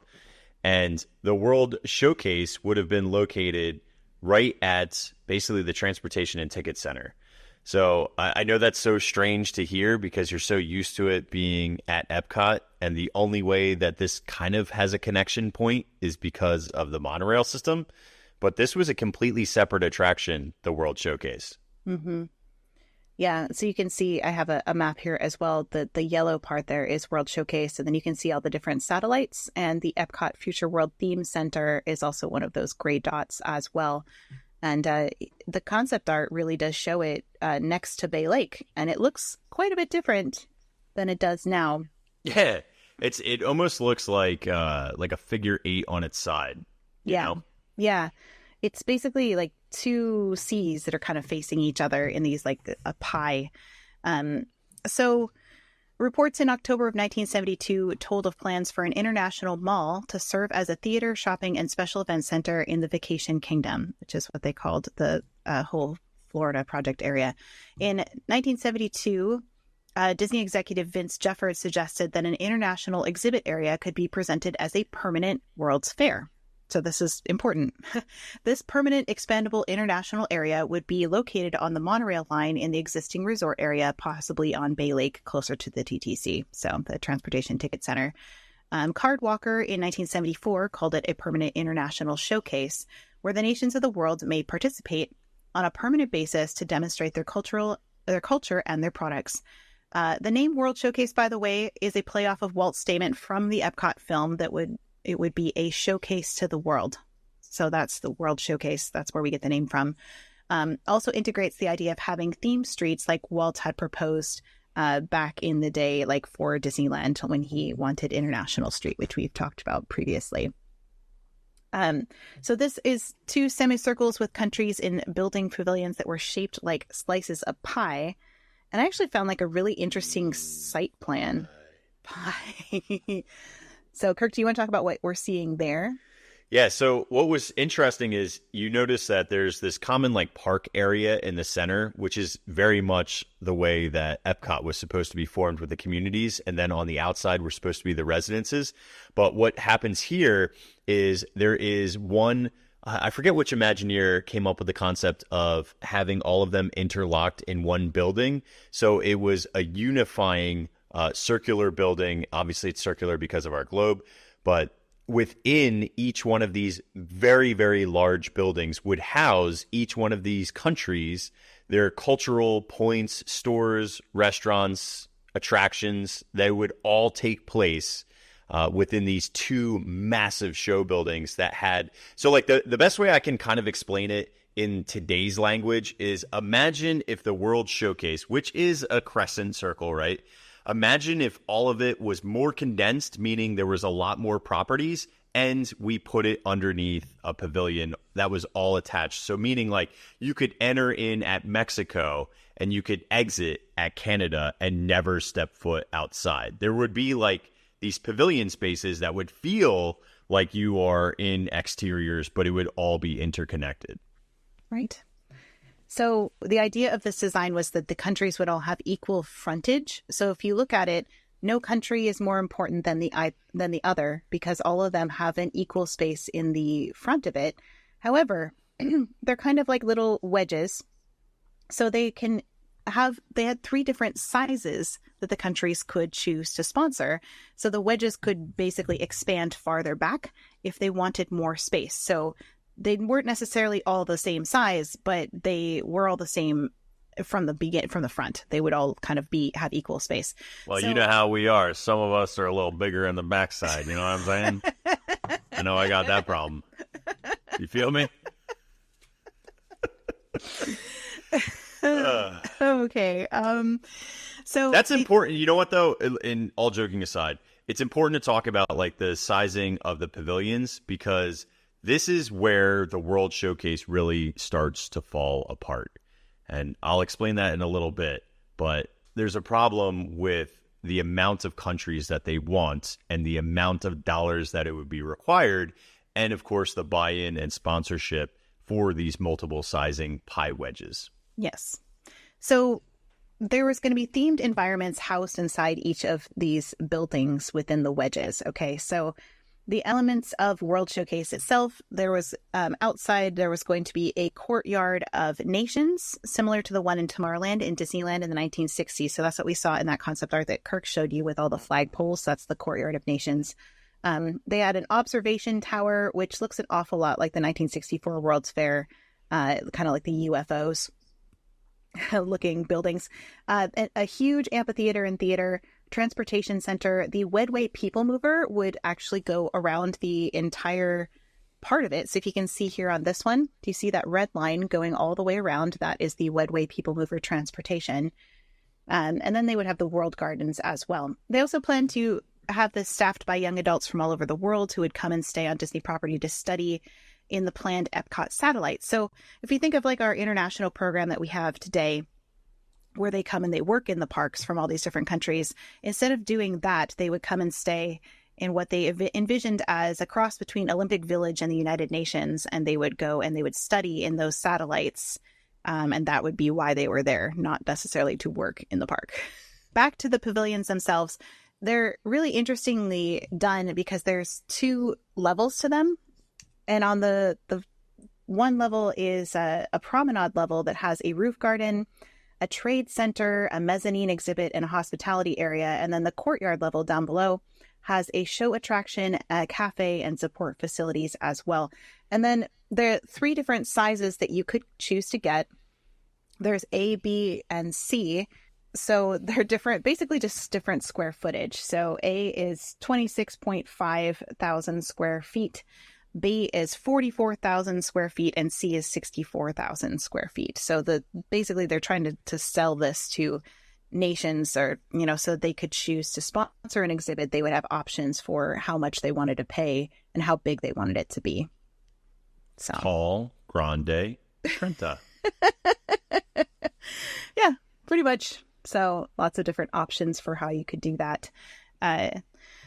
And the World Showcase would have been located right at basically the Transportation and Ticket Center. So I know that's so strange to hear because you're so used to it being at Epcot. And the only way that this kind of has a connection point is because of the monorail system. But this was a completely separate attraction, the World Showcase. Mm-hmm. Yeah, so you can see I have a map here as well. The yellow part there is World Showcase, and then you can see all the different satellites. And the Epcot Future World Theme Center is also one of those gray dots as well. And the concept art really does show it next to Bay Lake, and it looks quite a bit different than it does now. Yeah, it almost looks like a figure 8 on its side. You know? Yeah. It's basically like two seas that are kind of facing each other in these like a pie. So reports in October of 1972 told of plans for an international mall to serve as a theater, shopping, and special event center in the Vacation Kingdom, which is what they called the whole Florida project area. In 1972, Disney executive Vince Jeffers suggested that an international exhibit area could be presented as a permanent World's Fair. So this is important. This permanent expandable international area would be located on the monorail line in the existing resort area, possibly on Bay Lake, closer to the TTC, so the Transportation Ticket Center. Card Walker in 1974 called it a permanent international showcase, where the nations of the world may participate on a permanent basis to demonstrate their culture and their products. The name World Showcase, by the way, is a playoff of Walt's statement from the Epcot film that it would be a showcase to the world. So that's the World Showcase. That's where we get the name from. Also integrates the idea of having theme streets like Walt had proposed back in the day, like for Disneyland when he wanted International Street, which we've talked about previously. So this is two semicircles with countries in building pavilions that were shaped like slices of pie. And I actually found like a really interesting site plan. Pie. So, Kirk, do you want to talk about what we're seeing there? Yeah, so what was interesting is you notice that there's this common like park area in the center, which is very much the way that Epcot was supposed to be formed with the communities. And then on the outside were supposed to be the residences. But what happens here is there is one, I forget which Imagineer came up with the concept of having all of them interlocked in one building. So it was a unifying circular building. Obviously, it's circular because of our globe, but within each one of these very, very large buildings would house each one of these countries, their cultural points, stores, restaurants, attractions. They would all take place within these two massive show buildings that had. So like the best way I can kind of explain it in today's language is imagine if the World Showcase, which is a crescent circle, right? Imagine if all of it was more condensed, meaning there was a lot more properties, and we put it underneath a pavilion that was all attached. So meaning like you could enter in at Mexico and you could exit at Canada and never step foot outside. There would be like these pavilion spaces that would feel like you are in exteriors, but it would all be interconnected. Right. So the idea of this design was that the countries would all have equal frontage. So if you look at it, no country is more important than the other because all of them have an equal space in the front of it. However, they're kind of like little wedges. So they had 3 different sizes that the countries could choose to sponsor. So the wedges could basically expand farther back if they wanted more space. So they weren't necessarily all the same size, but they were all the same from the front. They would all kind of have equal space. Well, you know how we are. Some of us are a little bigger in the backside. You know what I'm saying? I know I got that problem. You feel me? Okay. So that's important. You know what though? In all joking aside, it's important to talk about like the sizing of the pavilions because this is where the World Showcase really starts to fall apart. And I'll explain that in a little bit. But there's a problem with the amount of countries that they want and the amount of dollars that it would be required. And of course, the buy-in and sponsorship for these multiple sizing pie wedges. Yes. So there was going to be themed environments housed inside each of these buildings within the wedges. Okay, so the elements of World Showcase itself, there was outside, there was going to be a courtyard of nations, similar to the one in Tomorrowland in Disneyland in the 1960s. So that's what we saw in that concept art that Kirk showed you with all the flagpoles. So that's the courtyard of nations. They had an observation tower, which looks an awful lot like the 1964 World's Fair, kind of like the UFOs looking buildings. A huge amphitheater and theater, transportation center. The Wedway People Mover would actually go around the entire part of it. So if you can see here on this one, do you see that red line going all the way around? That is the Wedway People Mover transportation. And then they would have the World Gardens as well. They also plan to have this staffed by young adults from all over the world who would come and stay on Disney property to study in the planned Epcot satellite. So if you think of like our international program that we have today, where they come and they work in the parks from all these different countries, instead of doing that, they would come and stay in what they envisioned as a cross between Olympic Village and the United Nations. And they would go and they would study in those satellites. And that would be why they were there, not necessarily to work in the park. Back to the pavilions themselves. They're really interestingly done because there's 2 levels to them. And on the one level is a promenade level that has a roof garden, a trade center, a mezzanine exhibit, and a hospitality area. And then the courtyard level down below has a show attraction, a cafe, and support facilities as well. And then there are 3 different sizes that you could choose to get. There's A, B, and C. So they're different, basically just different square footage. So A is 26.5 thousand square feet. B is 44,000 square feet and C is 64,000 square feet. So basically they're trying to sell this to nations or, so they could choose to sponsor an exhibit. They would have options for how much they wanted to pay and how big they wanted it to be. So tall, grande, Trenta. Yeah, pretty much. So lots of different options for how you could do that.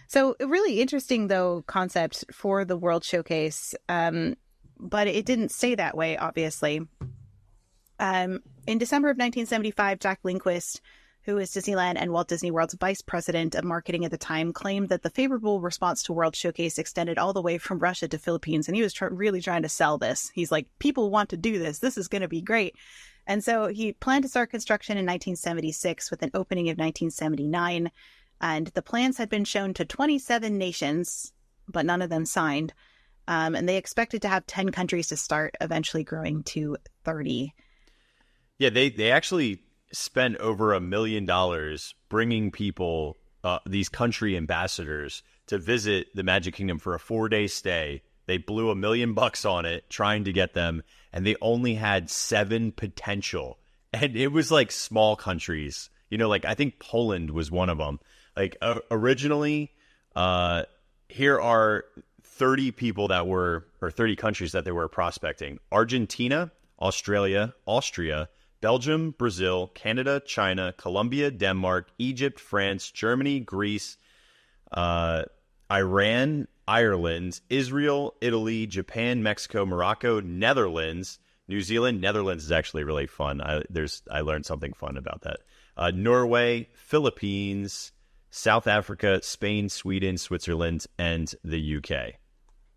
So a really interesting, though, concept for the World Showcase, but it didn't stay that way, obviously. In December of 1975, Jack Lindquist, who is Disneyland and Walt Disney World's vice president of marketing at the time, claimed that the favorable response to World Showcase extended all the way from Russia to Philippines, and he was really trying to sell this. He's like, people want to do this. This is going to be great. And so he planned to start construction in 1976 with an opening of 1979. And the plans had been shown to 27 nations, but none of them signed. And they expected to have 10 countries to start, eventually growing to 30. Yeah, they actually spent over $1 million bringing people, these country ambassadors, to visit the Magic Kingdom for a 4-day stay. They blew $1 million on it, trying to get them, and they only had 7 potential. And it was like small countries. Like I think Poland was one of them. Like originally, here are 30 countries that they were prospecting: Argentina, Australia, Austria, Belgium, Brazil, Canada, China, Colombia, Denmark, Egypt, France, Germany, Greece, Iran, Ireland, Israel, Italy, Japan, Mexico, Morocco, Netherlands, New Zealand. Netherlands is actually really fun. I learned something fun about that. Norway, Philippines, South Africa, Spain, Sweden, Switzerland, and the UK.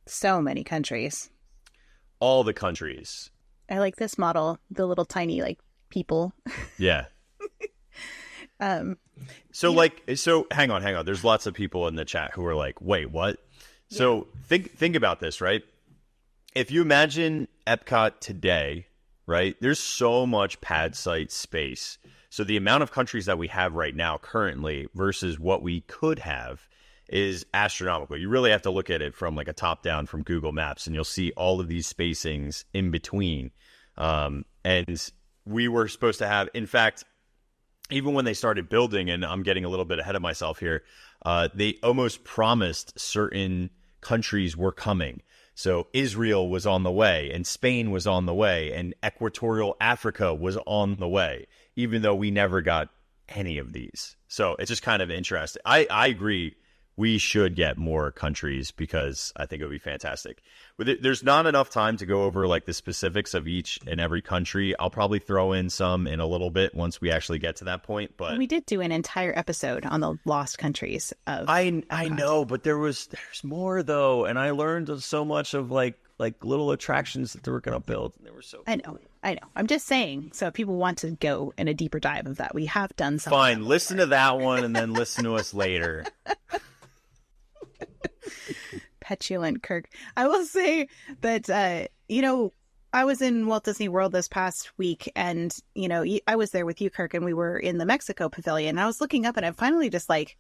So many countries. All the countries. I like this model, the little tiny people. Yeah. So hang on. There's lots of people in the chat who are like, wait, what? Yeah. So think about this, right? If you imagine Epcot today, right, there's so much pad site space. So the amount of countries that we have right now currently versus what we could have is astronomical. You really have to look at it from like a top down from Google Maps, and you'll see all of these spacings in between. And we were supposed to have, in fact, even when they started building, and I'm getting a little bit ahead of myself here, they almost promised certain countries were coming. So Israel was on the way, and Spain was on the way, and Equatorial Africa was on the way, even though we never got any of these. So it's just kind of interesting. I agree. We should get more countries because I think it would be fantastic. But there's not enough time to go over like the specifics of each and every country. I'll probably throw in some in a little bit once we actually get to that point. But we did do an entire episode on the lost countries of I know, but there's more though, and I learned so much of like little attractions that they were going to build. And they were so cool. I know. I'm just saying. So if people want to go in a deeper dive of that, we have done something. Fine, listen to that one and then listen to us later. Petulant Kirk. I will say that, I was in Walt Disney World this past week, and, I was there with you, Kirk, and we were in the Mexico Pavilion. And I was looking up, and I'm finally just like,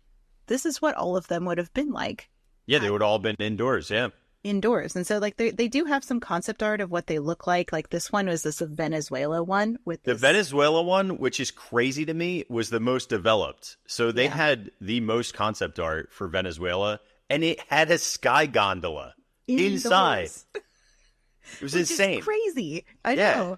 this is what all of them would have been like. Yeah, they would all been indoors, yeah. Indoors. And so, they do have some concept art of what they look like. Like, this one was this Venezuela one. The Venezuela one, which is crazy to me, was the most developed. So they had the most concept art for Venezuela, and it had a sky gondola inside. It was insane. Crazy. I know.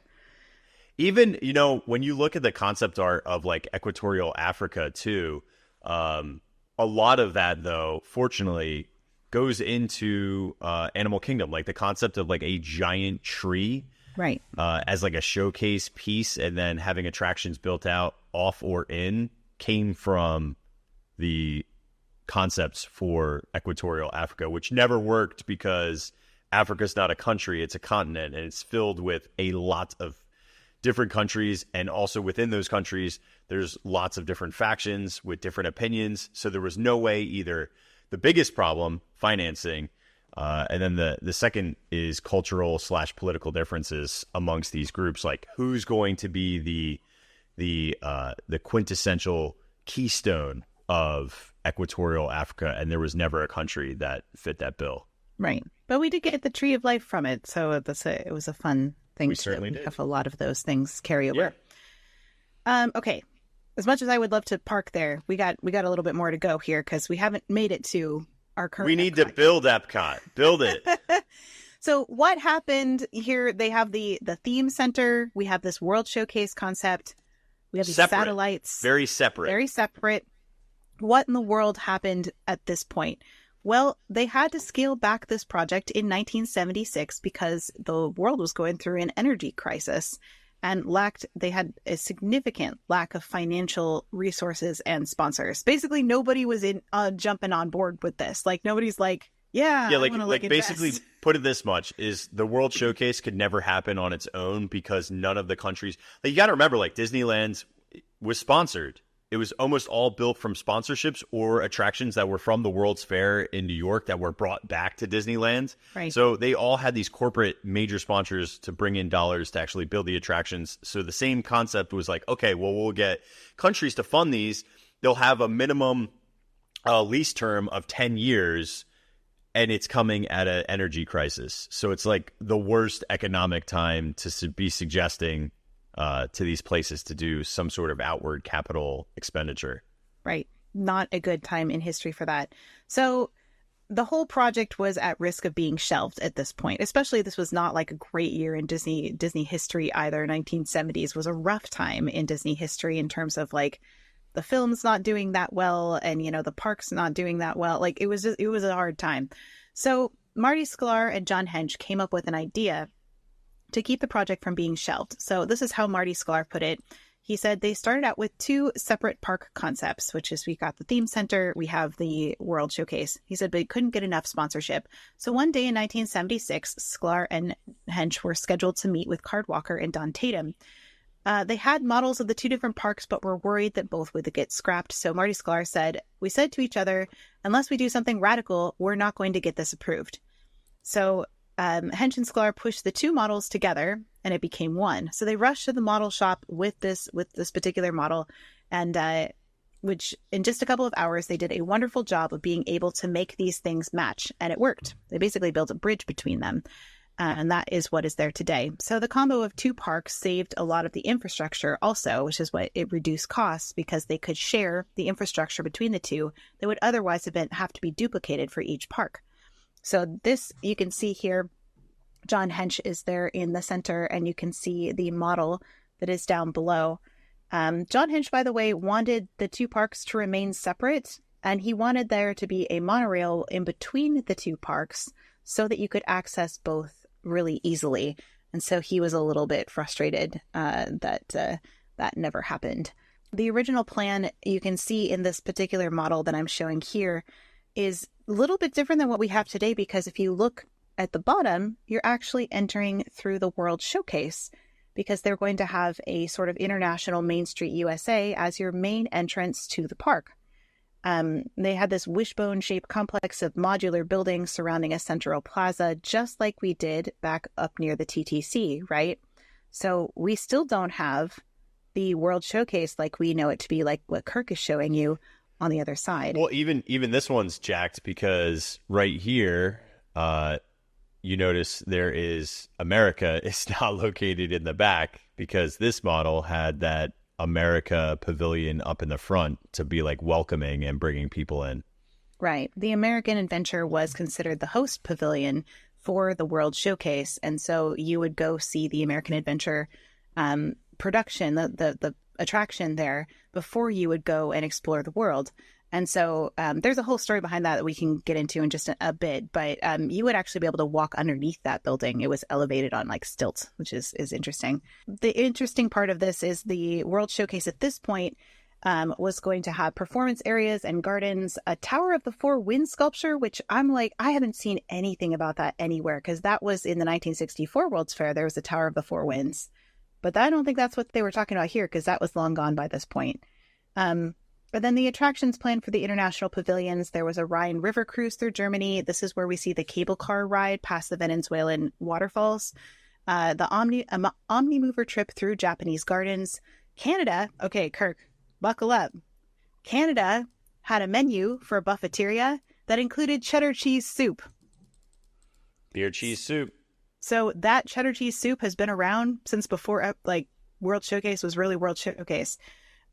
Even, when you look at the concept art of like Equatorial Africa too, a lot of that though, fortunately, goes into Animal Kingdom. Like the concept of like a giant tree, right? As like a showcase piece, and then having attractions built out off or in, came from the concepts for Equatorial Africa, which never worked because Africa's not a country, it's a continent, and it's filled with a lot of different countries, and also within those countries there's lots of different factions with different opinions. So there was no way either. The biggest problem, financing, and then the second is cultural / political differences amongst these groups. Like who's going to be the quintessential keystone of Equatorial Africa, and there was never a country that fit that bill. Right. But we did get the Tree of Life from it, so it was a fun thing. We certainly did. Have a lot of those things carry over. Yeah. Okay. As much as I would love to park there, we got a little bit more to go here because we haven't made it to our current. We need to build Epcot. Build it. So what happened here? They have the theme center. We have this World Showcase concept. We have these satellites. Very separate. Very separate. What in the world happened at this point? Well, they had to scale back this project in 1976 because the world was going through an energy crisis and they had a significant lack of financial resources and sponsors. Basically, nobody was jumping on board with this. Like, nobody's like, like basically put it this much is the World Showcase could never happen on its own because none of the countries, like, you got to remember, like, Disneyland was sponsored. It was almost all built from sponsorships or attractions that were from the World's Fair in New York that were brought back to Disneyland. Right. So they all had these corporate major sponsors to bring in dollars to actually build the attractions. So the same concept was like, okay, well, we'll get countries to fund these. They'll have a minimum lease term of 10 years, and it's coming at an energy crisis. So it's like the worst economic time to be suggesting to these places to do some sort of outward capital expenditure. Right. Not a good time in history for that. So the whole project was at risk of being shelved at this point. Especially, this was not like a great year in Disney history either. 1970s was a rough time in Disney history in terms of like the film's not doing that well, and the park's not doing that well. Like it was a hard time. So Marty Sklar and John Hench came up with an idea to keep the project from being shelved. So this is how Marty Sklar put it. He said they started out with two separate park concepts, which is we got the theme center, we have the World Showcase. He said they couldn't get enough sponsorship. So one day in 1976, Sklar and Hench were scheduled to meet with Card Walker and Don Tatum. They had models of the two different parks, but were worried that both would get scrapped. So Marty Sklar said, "We said to each other, unless we do something radical, we're not going to get this approved." So Hench and Sklar pushed the two models together, and it became one. So they rushed to the model shop with this particular model, and which in just a couple of hours, they did a wonderful job of being able to make these things match, and it worked. They basically built a bridge between them, and that is what is there today. So the combo of two parks saved a lot of the infrastructure also, which is what it reduced costs because they could share the infrastructure between the two that would otherwise have to be duplicated for each park. So this, you can see here, John Hench is there in the center, and you can see the model that is down below. John Hench, by the way, wanted the two parks to remain separate, and he wanted there to be a monorail in between the two parks so that you could access both really easily. And so he was a little bit frustrated that never happened. The original plan you can see in this particular model that I'm showing here is a little bit different than what we have today, because if you look at the bottom, you're actually entering through the World Showcase, because they're going to have a sort of international Main Street USA as your main entrance to the park. They had this wishbone-shaped complex of modular buildings surrounding a central plaza, just like we did back up near the TTC, right? So we still don't have the World Showcase like we know it to be, like what Kirk is showing you on the other side. Well, even this one's jacked because right here, you notice there is America is now located in the back, because this model had that America pavilion up in the front to be like welcoming and bringing people in. Right. The American Adventure was considered the host pavilion for the World Showcase. And so you would go see the American Adventure production, the attraction there, before you would go and explore the world. And so there's a whole story behind that we can get into in just a bit, but you would actually be able to walk underneath that building. It was elevated on like stilts, which is interesting. The interesting part of this is the World Showcase at this point was going to have performance areas and gardens, a Tower of the Four Winds sculpture, which I'm like, I haven't seen anything about that anywhere, because that was in the 1964 World's Fair. There was a Tower of the Four Winds, but I don't think that's what they were talking about here, because that was long gone by this point. But then the attractions planned for the international pavilions, there was a Rhine River cruise through Germany. This is where we see the cable car ride past the Venezuelan waterfalls. The Omni Mover trip through Japanese gardens. Canada, okay, Kirk, buckle up. Canada had a menu for a buffeteria that included cheddar cheese soup. Beer cheese soup. So that cheddar cheese soup has been around since before like World Showcase was really World Showcase.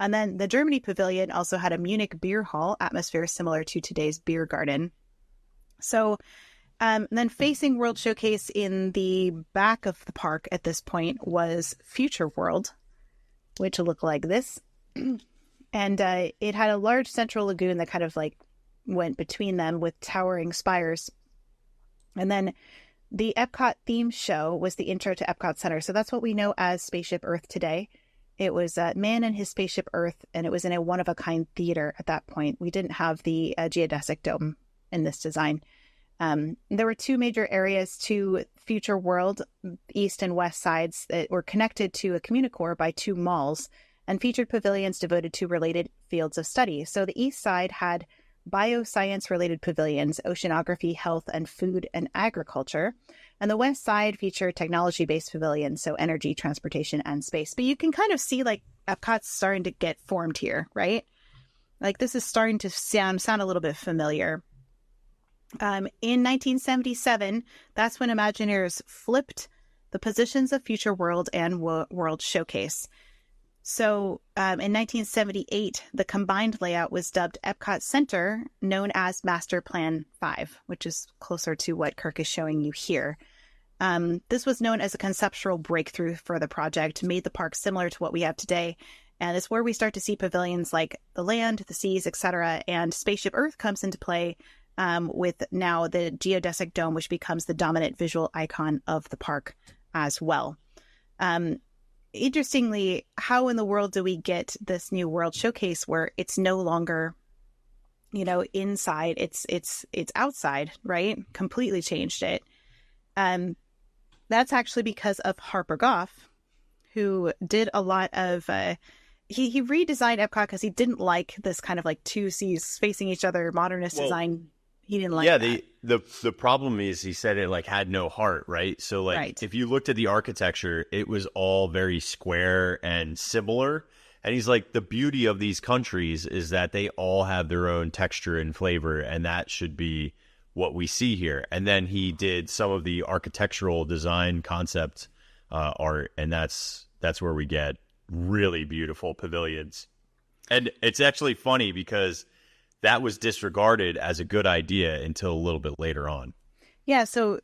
And then the Germany Pavilion also had a Munich beer hall atmosphere similar to today's beer garden. So then facing World Showcase in the back of the park at this point was Future World, which looked like this. And it had a large central lagoon that kind of like went between them with towering spires. And then the Epcot theme show was the intro to Epcot Center. So that's what we know as Spaceship Earth today. It was Man and His Spaceship Earth, and it was in a one-of-a-kind theater at that point. We didn't have the geodesic dome in this design. There were two major areas to Future World, east and west sides, that were connected to a communicore by two malls and featured pavilions devoted to related fields of study. So the east side had bioscience-related pavilions, oceanography, health, and food and agriculture. And the west side featured technology-based pavilions, so energy, transportation, and space. But you can kind of see like Epcot's starting to get formed here, right? Like this is starting to sound a little bit familiar. In 1977, that's when Imagineers flipped the positions of Future World and World Showcase. So in 1978, the combined layout was dubbed Epcot Center, known as Master Plan 5, which is closer to what Kirk is showing you here. This was known as a conceptual breakthrough for the project, made the park similar to what we have today. And it's where we start to see pavilions like the land, the seas, etc. And Spaceship Earth comes into play with now the geodesic dome, which becomes the dominant visual icon of the park as well. Interestingly, how in the world do we get this new World Showcase where it's no longer, inside, it's outside, right? Completely changed it. That's actually because of Harper Goff, who did a lot of he redesigned Epcot because he didn't like this kind of like two seas facing each other modernist design. He didn't like that. The problem is he said it like had no heart, right? So like if you looked at the architecture, it was all very square and similar. And he's like, the beauty of these countries is that they all have their own texture and flavor, and that should be what we see here. And then he did some of the architectural design concept art, and that's where we get really beautiful pavilions. And it's actually funny because that was disregarded as a good idea until a little bit later on. Yeah, so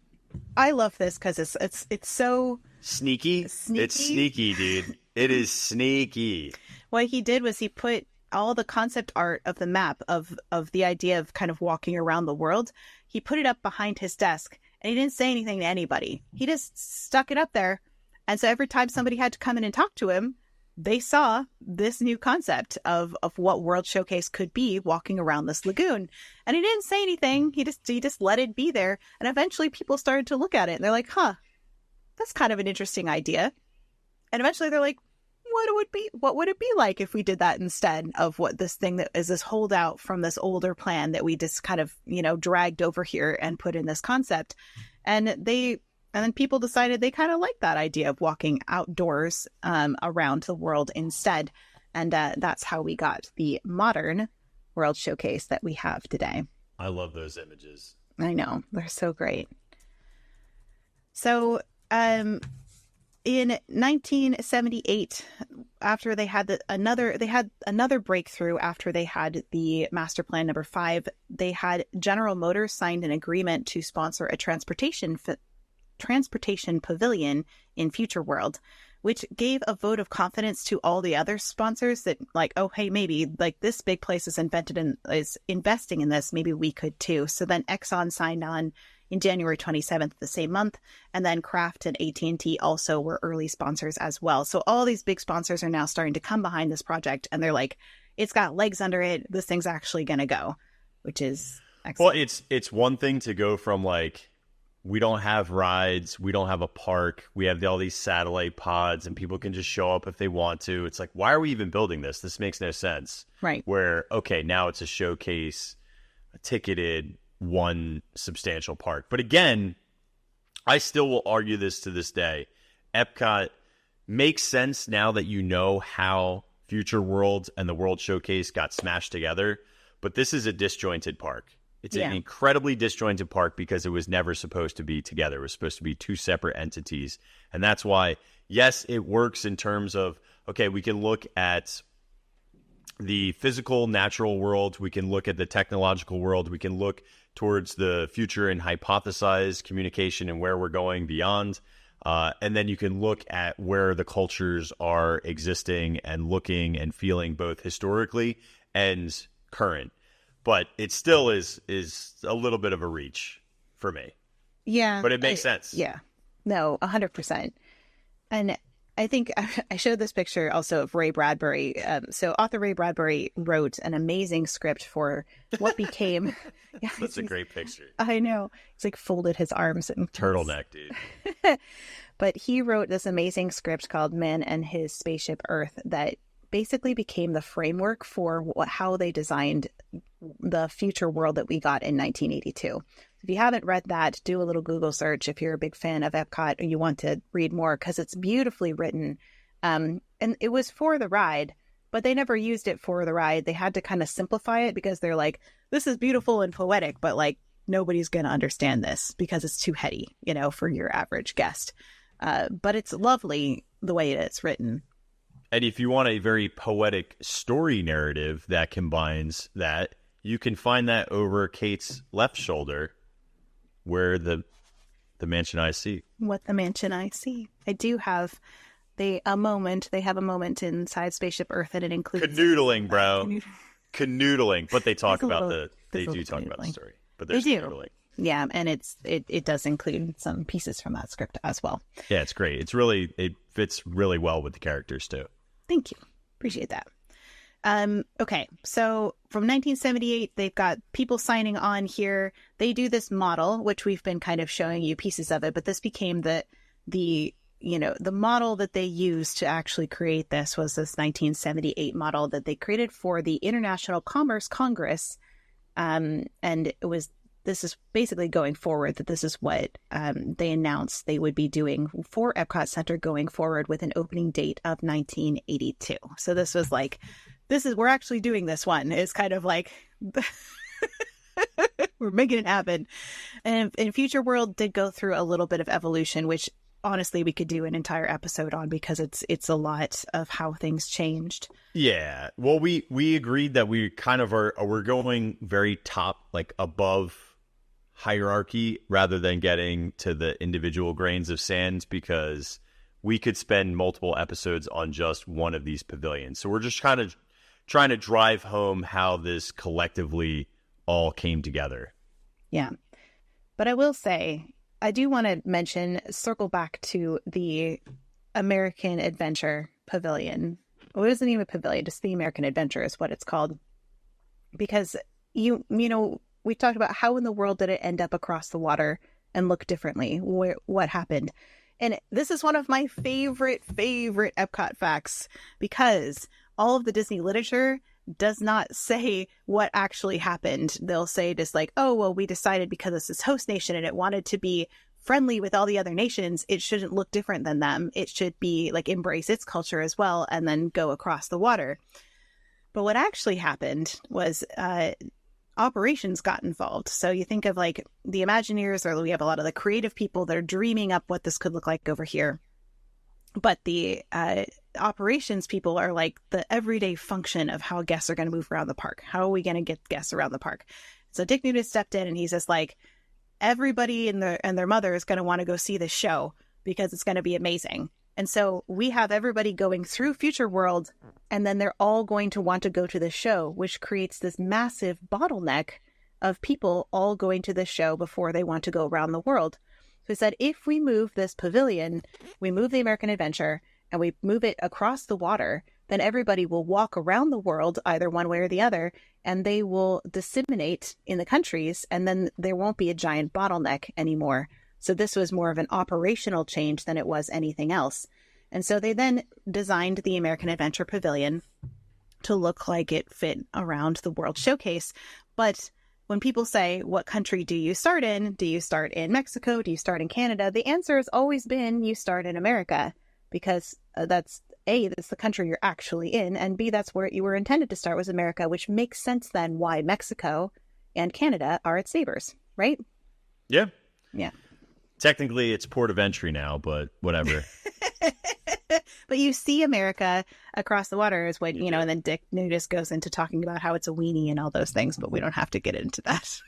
I love this because it's so sneaky. It's sneaky, dude. It is sneaky. What he did was he put all the concept art of the map of the idea of kind of walking around the world. He put it up behind his desk, and he didn't say anything to anybody. He just stuck it up there. And so every time somebody had to come in and talk to him, they saw this new concept of what World Showcase could be walking around this lagoon. And he didn't say anything. He just let it be there. And eventually people started to look at it and they're like, that's kind of an interesting idea. And eventually they're like, what would it be like if we did that instead of what this thing that is this holdout from this older plan that we just kind of, dragged over here and put in this concept. And then people decided they kind of like that idea of walking outdoors around the world instead. And that's how we got the modern World Showcase that we have today. I love those images. I know. They're so great. So in 1978, after they had another breakthrough after they had the Master Plan number 5, they had General Motors signed an agreement to sponsor a transportation pavilion in Future World, which gave a vote of confidence to all the other sponsors that like, oh, hey, maybe like this big place is investing in this. Maybe we could too. So then Exxon signed on in January 27th, the same month. And then Kraft and AT&T also were early sponsors as well. So all these big sponsors are now starting to come behind this project. And they're like, it's got legs under it. This thing's actually going to go, which is excellent. Well, it's one thing to go from like, we don't have rides, we don't have a park, we have all these satellite pods and people can just show up if they want to. It's like, why are we even building this? This makes no sense. Right. Where, okay, now it's a showcase, a ticketed, one substantial park. But again, I still will argue this to this day. Epcot makes sense now that you know how Future World and the World Showcase got smashed together. But this is a disjointed park. It's an incredibly disjointed park because it was never supposed to be together. It was supposed to be two separate entities. And that's why, yes, it works in terms of, okay, we can look at the physical, natural world. We can look at the technological world. We can look towards the future and hypothesize communication and where we're going beyond. And then you can look at where the cultures are existing and looking and feeling both historically and current. But it still is a little bit of a reach for me. Yeah. But it makes sense. Yeah. No, 100%. And I think I showed this picture also of Ray Bradbury. So author Ray Bradbury wrote an amazing script for what became... That's a great picture. I know. He's like folded his arms. And turtleneck, dude. But he wrote this amazing script called Man and His Spaceship Earth that basically became the framework for how they designed the future world that we got in 1982. If you haven't read that, do a little Google search if you're a big fan of Epcot or you want to read more, because it's beautifully written. And it was for the ride, but they never used it for the ride. They had to kind of simplify it because they're like, this is beautiful and poetic, but like nobody's going to understand this because it's too heady, for your average guest. but it's lovely the way it's written. And if you want a very poetic story narrative that combines that, you can find that over Kate's left shoulder, where the mansion I see. What the mansion I see. I do have They have a moment inside Spaceship Earth, and it includes canoodling, bro. Canoodling. But they talk about the story. But there's canoodling. Yeah, and it does include some pieces from that script as well. Yeah, it's great. It fits really well with the characters too. Thank you. Appreciate that. Okay, so from 1978, they've got people signing on here. They do this model, which we've been kind of showing you pieces of it, but this became the model that they used to actually create this was this 1978 model that they created for the International Commerce Congress. And this is basically going forward, that this is what they announced they would be doing for Epcot Center going forward, with an opening date of 1982. So this was like, we're actually doing this one. It's kind of like, we're making it happen. And Future World did go through a little bit of evolution, which honestly we could do an entire episode on, because it's a lot of how things changed. Yeah. Well, we agreed that we kind of we're going very top, like above hierarchy, rather than getting to the individual grains of sand, because we could spend multiple episodes on just one of these pavilions. So we're just kind of trying to drive home how this collectively all came together. Yeah. But I will say, I do want to circle back to the American Adventure Pavilion. Well, it isn't even a pavilion, just the American Adventure is what it's called. Because, we talked about how in the world did it end up across the water and look differently? What happened? And this is one of my favorite Epcot facts, because all of the Disney literature does not say what actually happened. They'll say just like, oh, well, we decided because this is host nation and it wanted to be friendly with all the other nations, it shouldn't look different than them. It should be like embrace its culture as well and then go across the water. But what actually happened was operations got involved. So you think of like the Imagineers, or we have a lot of the creative people that are dreaming up what this could look like over here. But the operations people are like the everyday function of how guests are going to move around the park. How are we going to get guests around the park? So Dick Nudis stepped in and he's just like, everybody and their mother is going to want to go see this show because it's going to be amazing. And so we have everybody going through Future World, and then they're all going to want to go to the show, which creates this massive bottleneck of people all going to this show before they want to go around the world. So he said, if we move this pavilion, we move the American Adventure, and we move it across the water, then everybody will walk around the world either one way or the other, and they will disseminate in the countries, and then there won't be a giant bottleneck anymore. So this was more of an operational change than it was anything else. And so they then designed the American Adventure Pavilion to look like it fit around the World Showcase. But when people say, what country do you start in? Do you start in Mexico? Do you start in Canada? The answer has always been you start in America, because that's A, that's the country you're actually in, and B, that's where you were intended to start, was America, which makes sense then why Mexico and Canada are its neighbors, right? Yeah. Yeah. Technically, it's port of entry now, but whatever. But you see America across the water is what, and then Dick Nudis goes into talking about how it's a weenie and all those things, but we don't have to get into that.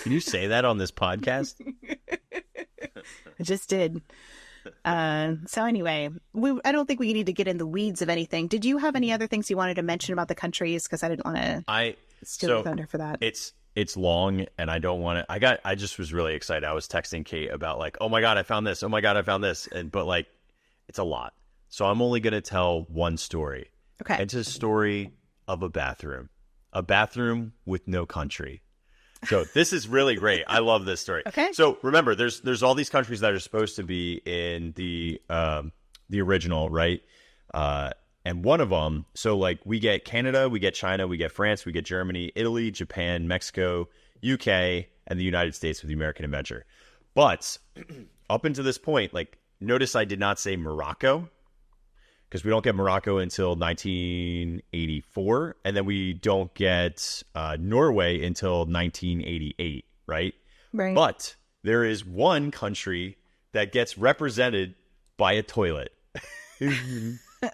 Can you say that on this podcast? I just did. So anyway, I don't think we need to get in the weeds of anything. Did you have any other things you wanted to mention about the countries? Because I didn't want to steal the thunder for that. It's long, and I don't want to. I just was really excited. I was texting Kate about like, oh my god, I found this. Oh my god, I found this. But like, it's a lot. So I'm only going to tell one story. Okay. It's a story of a bathroom with no country. So this is really great. I love this story. Okay. So remember, there's all these countries that are supposed to be in the original, right? And one of them, so like we get Canada, we get China, we get France, we get Germany, Italy, Japan, Mexico, UK, and the United States with the American Adventure. But up until this point, like, notice I did not say Morocco, because we don't get Morocco until 1984, and then we don't get Norway until 1988, right? Right. But there is one country that gets represented by a toilet.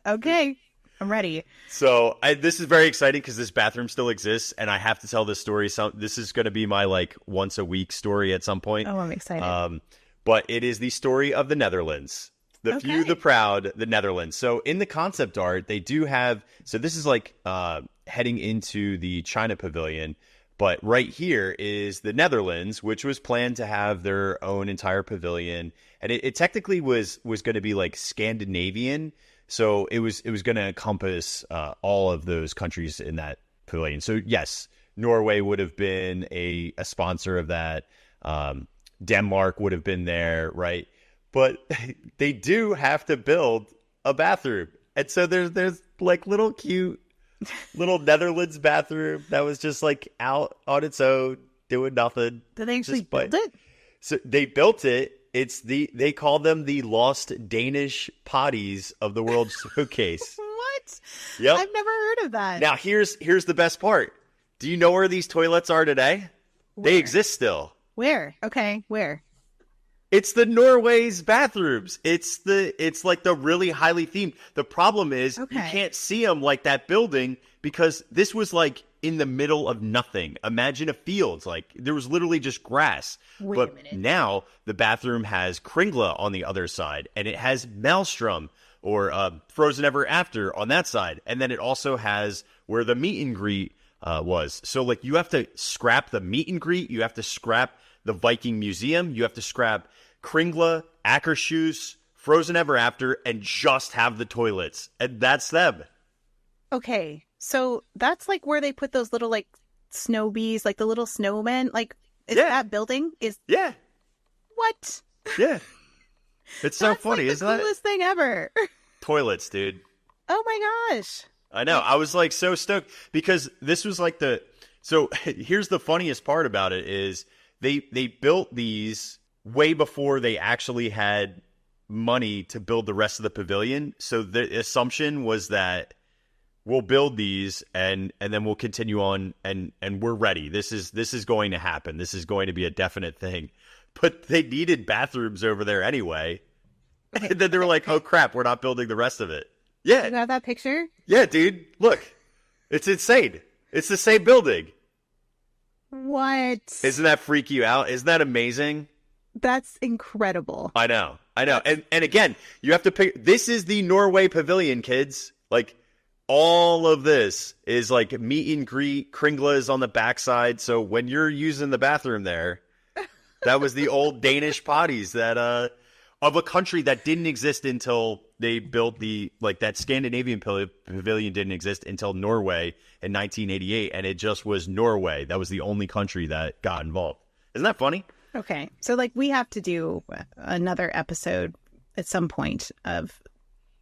Okay, I'm ready. So this is very exciting because this bathroom still exists, and I have to tell this story. So this is going to be my like once a week story at some point. Oh, I'm excited. But it is the story of the Netherlands. The few, the proud, the Netherlands. So in the concept art, they do have. So this is like heading into the China pavilion. But right here is the Netherlands, which was planned to have their own entire pavilion. And it technically was going to be like Scandinavian. So it was going to encompass all of those countries in that pavilion. So yes, Norway would have been a sponsor of that. Denmark would have been there, right? But they do have to build a bathroom. And so there's like little cute little Netherlands bathroom that was just like out on its own, doing nothing. Did they actually build it? So they built it. They call them the lost Danish potties of the World Showcase. What? Yep. I've never heard of that. Now here's the best part. Do you know where these toilets are today? Where? They exist still. Where? Okay, where? It's the Norway's bathrooms. It's like the really highly themed. The problem is you can't see them like that building because this was like in the middle of nothing. Imagine a field. Like there was literally just grass. Wait but a minute. Now the bathroom has Kringla on the other side, and it has Maelstrom or Frozen Ever After on that side. And then it also has where the meet and greet was. So like you have to scrap the meet and greet. You have to scrap the Viking Museum. You have to scrap Kringla, Akershus, Frozen Ever After, and just have the toilets. And that's them. Okay, so that's like where they put those little like snow bees, like the little snowmen. Like, is that building? Yeah. What? Yeah. It's so funny, like isn't the coolest thing ever. Toilets, dude. Oh my gosh. I know. I was like so stoked because this was like so here's the funniest part about it is they built these way before they actually had money to build the rest of the pavilion. So the assumption was that we'll build these and then we'll continue on and we're ready. This is going to happen. This is going to be a definite thing. But they needed bathrooms over there anyway. Okay. And then they were like, oh crap, we're not building the rest of it. Yeah. You have that picture? Yeah, dude. Look. It's insane. It's the same building. What? Isn't that freak you out? Isn't that amazing? That's incredible. I know. And again, you have to pick. This is the Norway pavilion, kids. Like, all of this is like meet and greet. Kringla is on the backside. So when you're using the bathroom there, that was the old Danish potties that, of a country that didn't exist until they built that Scandinavian pavilion didn't exist until Norway in 1988. And it just was Norway. That was the only country that got involved. Isn't that funny? Okay. So like we have to do another episode at some point of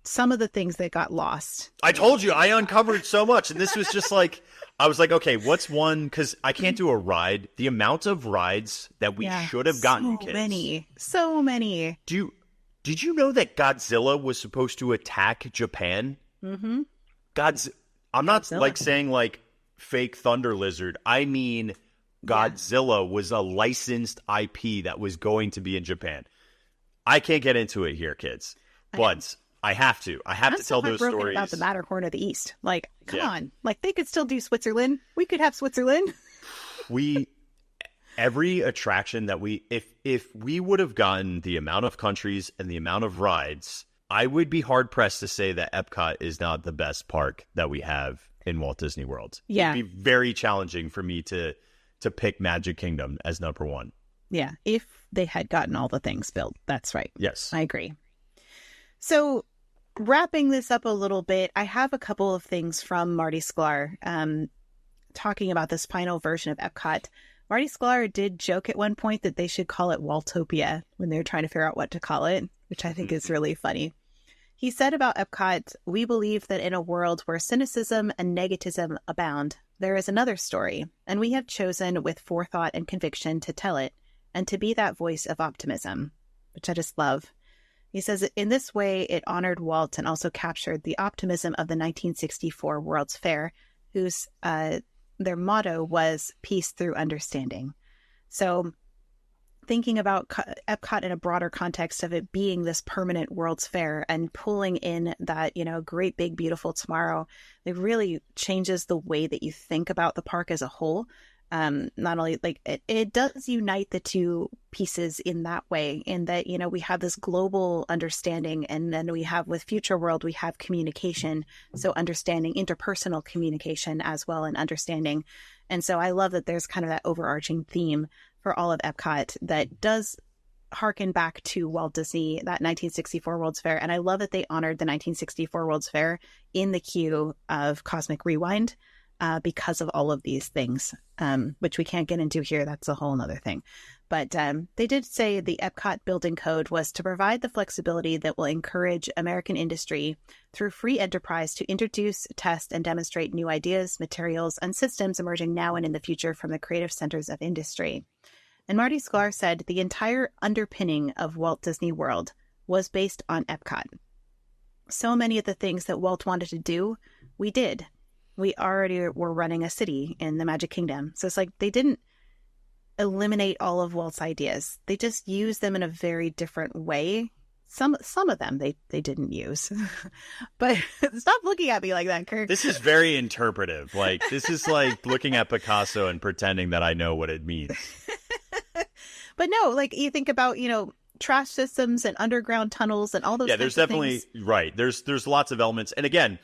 some of the things that got lost. I told you I uncovered so much. And this was just like, I was like, okay, what's one? Because I can't do a ride. The amount of rides that we should have gotten, kids. So many. Did you know that Godzilla was supposed to attack Japan? Mm-hmm. I'm not like saying like fake Thunder Lizard. I mean, Godzilla was a licensed IP that was going to be in Japan. I can't get into it here, kids, but I have to. I have to tell those stories about the Matterhorn of the East. Like, come on! Like they could still do Switzerland. We could have Switzerland. Every attraction that if we would have gotten the amount of countries and the amount of rides, I would be hard pressed to say that Epcot is not the best park that we have in Walt Disney World. Yeah, it'd be very challenging for me to pick Magic Kingdom as number one. Yeah, if they had gotten all the things built. That's right. Yes. I agree. So wrapping this up a little bit, I have a couple of things from Marty Sklar talking about this final version of Epcot. Marty Sklar did joke at one point that they should call it Waltopia when they were trying to figure out what to call it, which I think is really funny. He said about Epcot, "We believe that in a world where cynicism and negativism abound, there is another story, and we have chosen with forethought and conviction to tell it, and to be that voice of optimism," which I just love. He says, in this way, it honored Walt and also captured the optimism of the 1964 World's Fair, whose their motto was peace through understanding. So thinking about Epcot in a broader context of it being this permanent World's Fair and pulling in that, great, big, beautiful tomorrow, it really changes the way that you think about the park as a whole. Not only like it does unite the two pieces in that way, in that, we have this global understanding, and then we have with Future World, we have communication. So understanding interpersonal communication as well, and understanding. And so I love that there's kind of that overarching theme for all of Epcot that does harken back to Walt Disney, that 1964 World's Fair. And I love that they honored the 1964 World's Fair in the queue of Cosmic Rewind because of all of these things, which we can't get into here. That's a whole nother thing. But they did say the Epcot building code was to provide the flexibility that will encourage American industry through free enterprise to introduce, test, and demonstrate new ideas, materials, and systems emerging now and in the future from the creative centers of industry. And Marty Sklar said the entire underpinning of Walt Disney World was based on Epcot. So many of the things that Walt wanted to do, we did. We already were running a city in the Magic Kingdom. So it's like they didn't eliminate all of Walt's ideas. They just used them in a very different way. Some of them they didn't use. But stop looking at me like that, Kirk. This is very interpretive. Like, this is like looking at Picasso and pretending that I know what it means. But no, like you think about, trash systems and underground tunnels and all those. Yeah, there's definitely right. There's lots of elements. And again,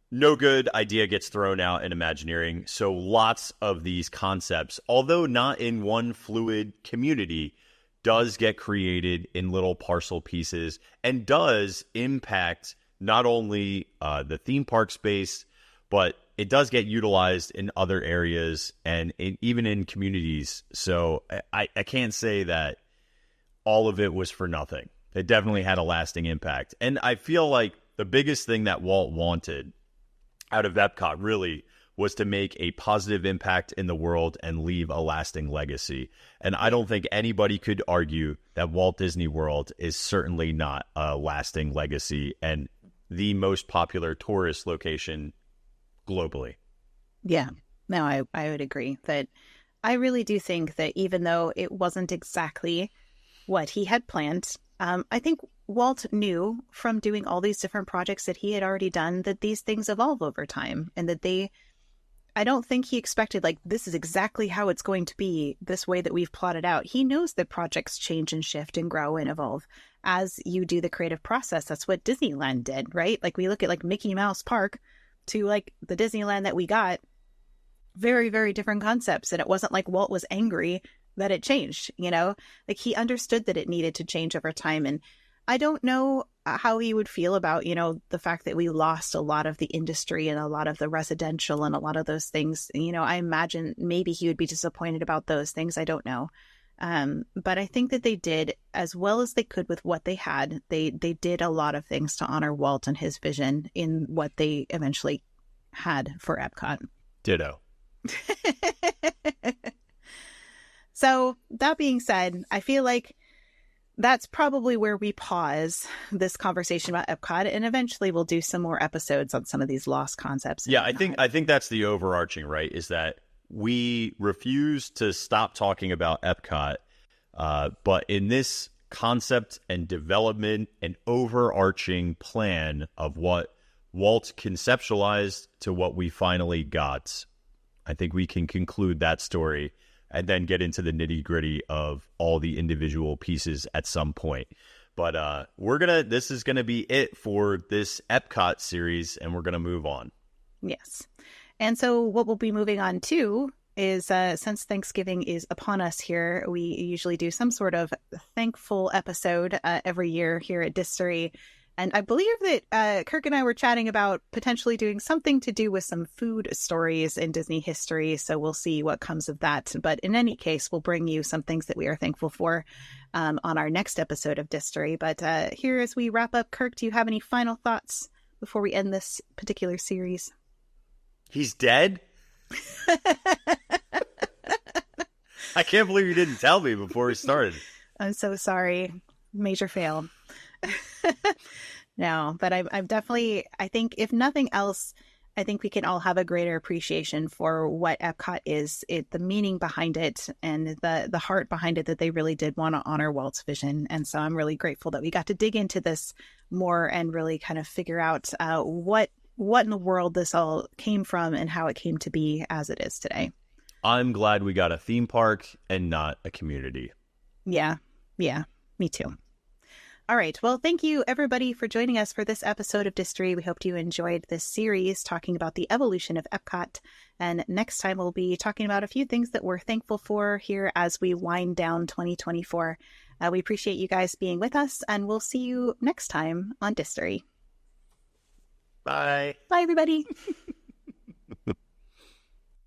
no good idea gets thrown out in Imagineering. So lots of these concepts, although not in one fluid community, does get created in little parcel pieces and does impact not only the theme park space, but it does get utilized in other areas and even in communities. So I can't say that all of it was for nothing. It definitely had a lasting impact. And I feel like the biggest thing that Walt wanted out of Epcot really was to make a positive impact in the world and leave a lasting legacy. And I don't think anybody could argue that Walt Disney World is certainly not a lasting legacy and the most popular tourist location globally. Yeah, no, I would agree that I really do think that even though it wasn't exactly what he had planned, I think Walt knew from doing all these different projects that he had already done that these things evolve over time, and that I don't think he expected like this is exactly how it's going to be this way that we've plotted out. He knows that projects change and shift and grow and evolve as you do the creative process. That's what Disneyland did, right? Like we look at like Mickey Mouse Park to like the Disneyland that we got, very, very different concepts. And it wasn't like Walt was angry that it changed, like he understood that it needed to change over time. And I don't know how he would feel about, the fact that we lost a lot of the industry and a lot of the residential and a lot of those things. I imagine maybe he would be disappointed about those things. I don't know. But I think that they did as well as they could with what they had. They did a lot of things to honor Walt and his vision in what they eventually had for Epcot. Ditto. So that being said, I feel like that's probably where we pause this conversation about Epcot, and eventually we'll do some more episodes on some of these lost concepts. Yeah, I think that's the overarching, right, is that we refuse to stop talking about Epcot, but in this concept and development and overarching plan of what Walt conceptualized to what we finally got, I think we can conclude that story and then get into the nitty-gritty of all the individual pieces at some point. But this is gonna be it for this Epcot series, and we're gonna move on. Yes. And so what we'll be moving on to is since Thanksgiving is upon us here, we usually do some sort of thankful episode every year here at Distory. And I believe that Kirk and I were chatting about potentially doing something to do with some food stories in Disney history. So we'll see what comes of that. But in any case, we'll bring you some things that we are thankful for on our next episode of Distory. But here as we wrap up, Kirk, do you have any final thoughts before we end this particular series? He's dead? I can't believe you didn't tell me before we started. I'm so sorry. Major fail. No, but I'm definitely, I think if nothing else, I think we can all have a greater appreciation for what Epcot is, the meaning behind it, and the heart behind it, that they really did want to honor Walt's vision. And so I'm really grateful that we got to dig into this more and really kind of figure out what in the world this all came from and how it came to be as it is today. I'm glad we got a theme park and not a community. Yeah, me too. All right. Well, thank you, everybody, for joining us for this episode of Distory. We hope you enjoyed this series talking about the evolution of Epcot. And next time, we'll be talking about a few things that we're thankful for here as we wind down 2024. We appreciate you guys being with us, and we'll see you next time on Distory. Bye. Bye, everybody.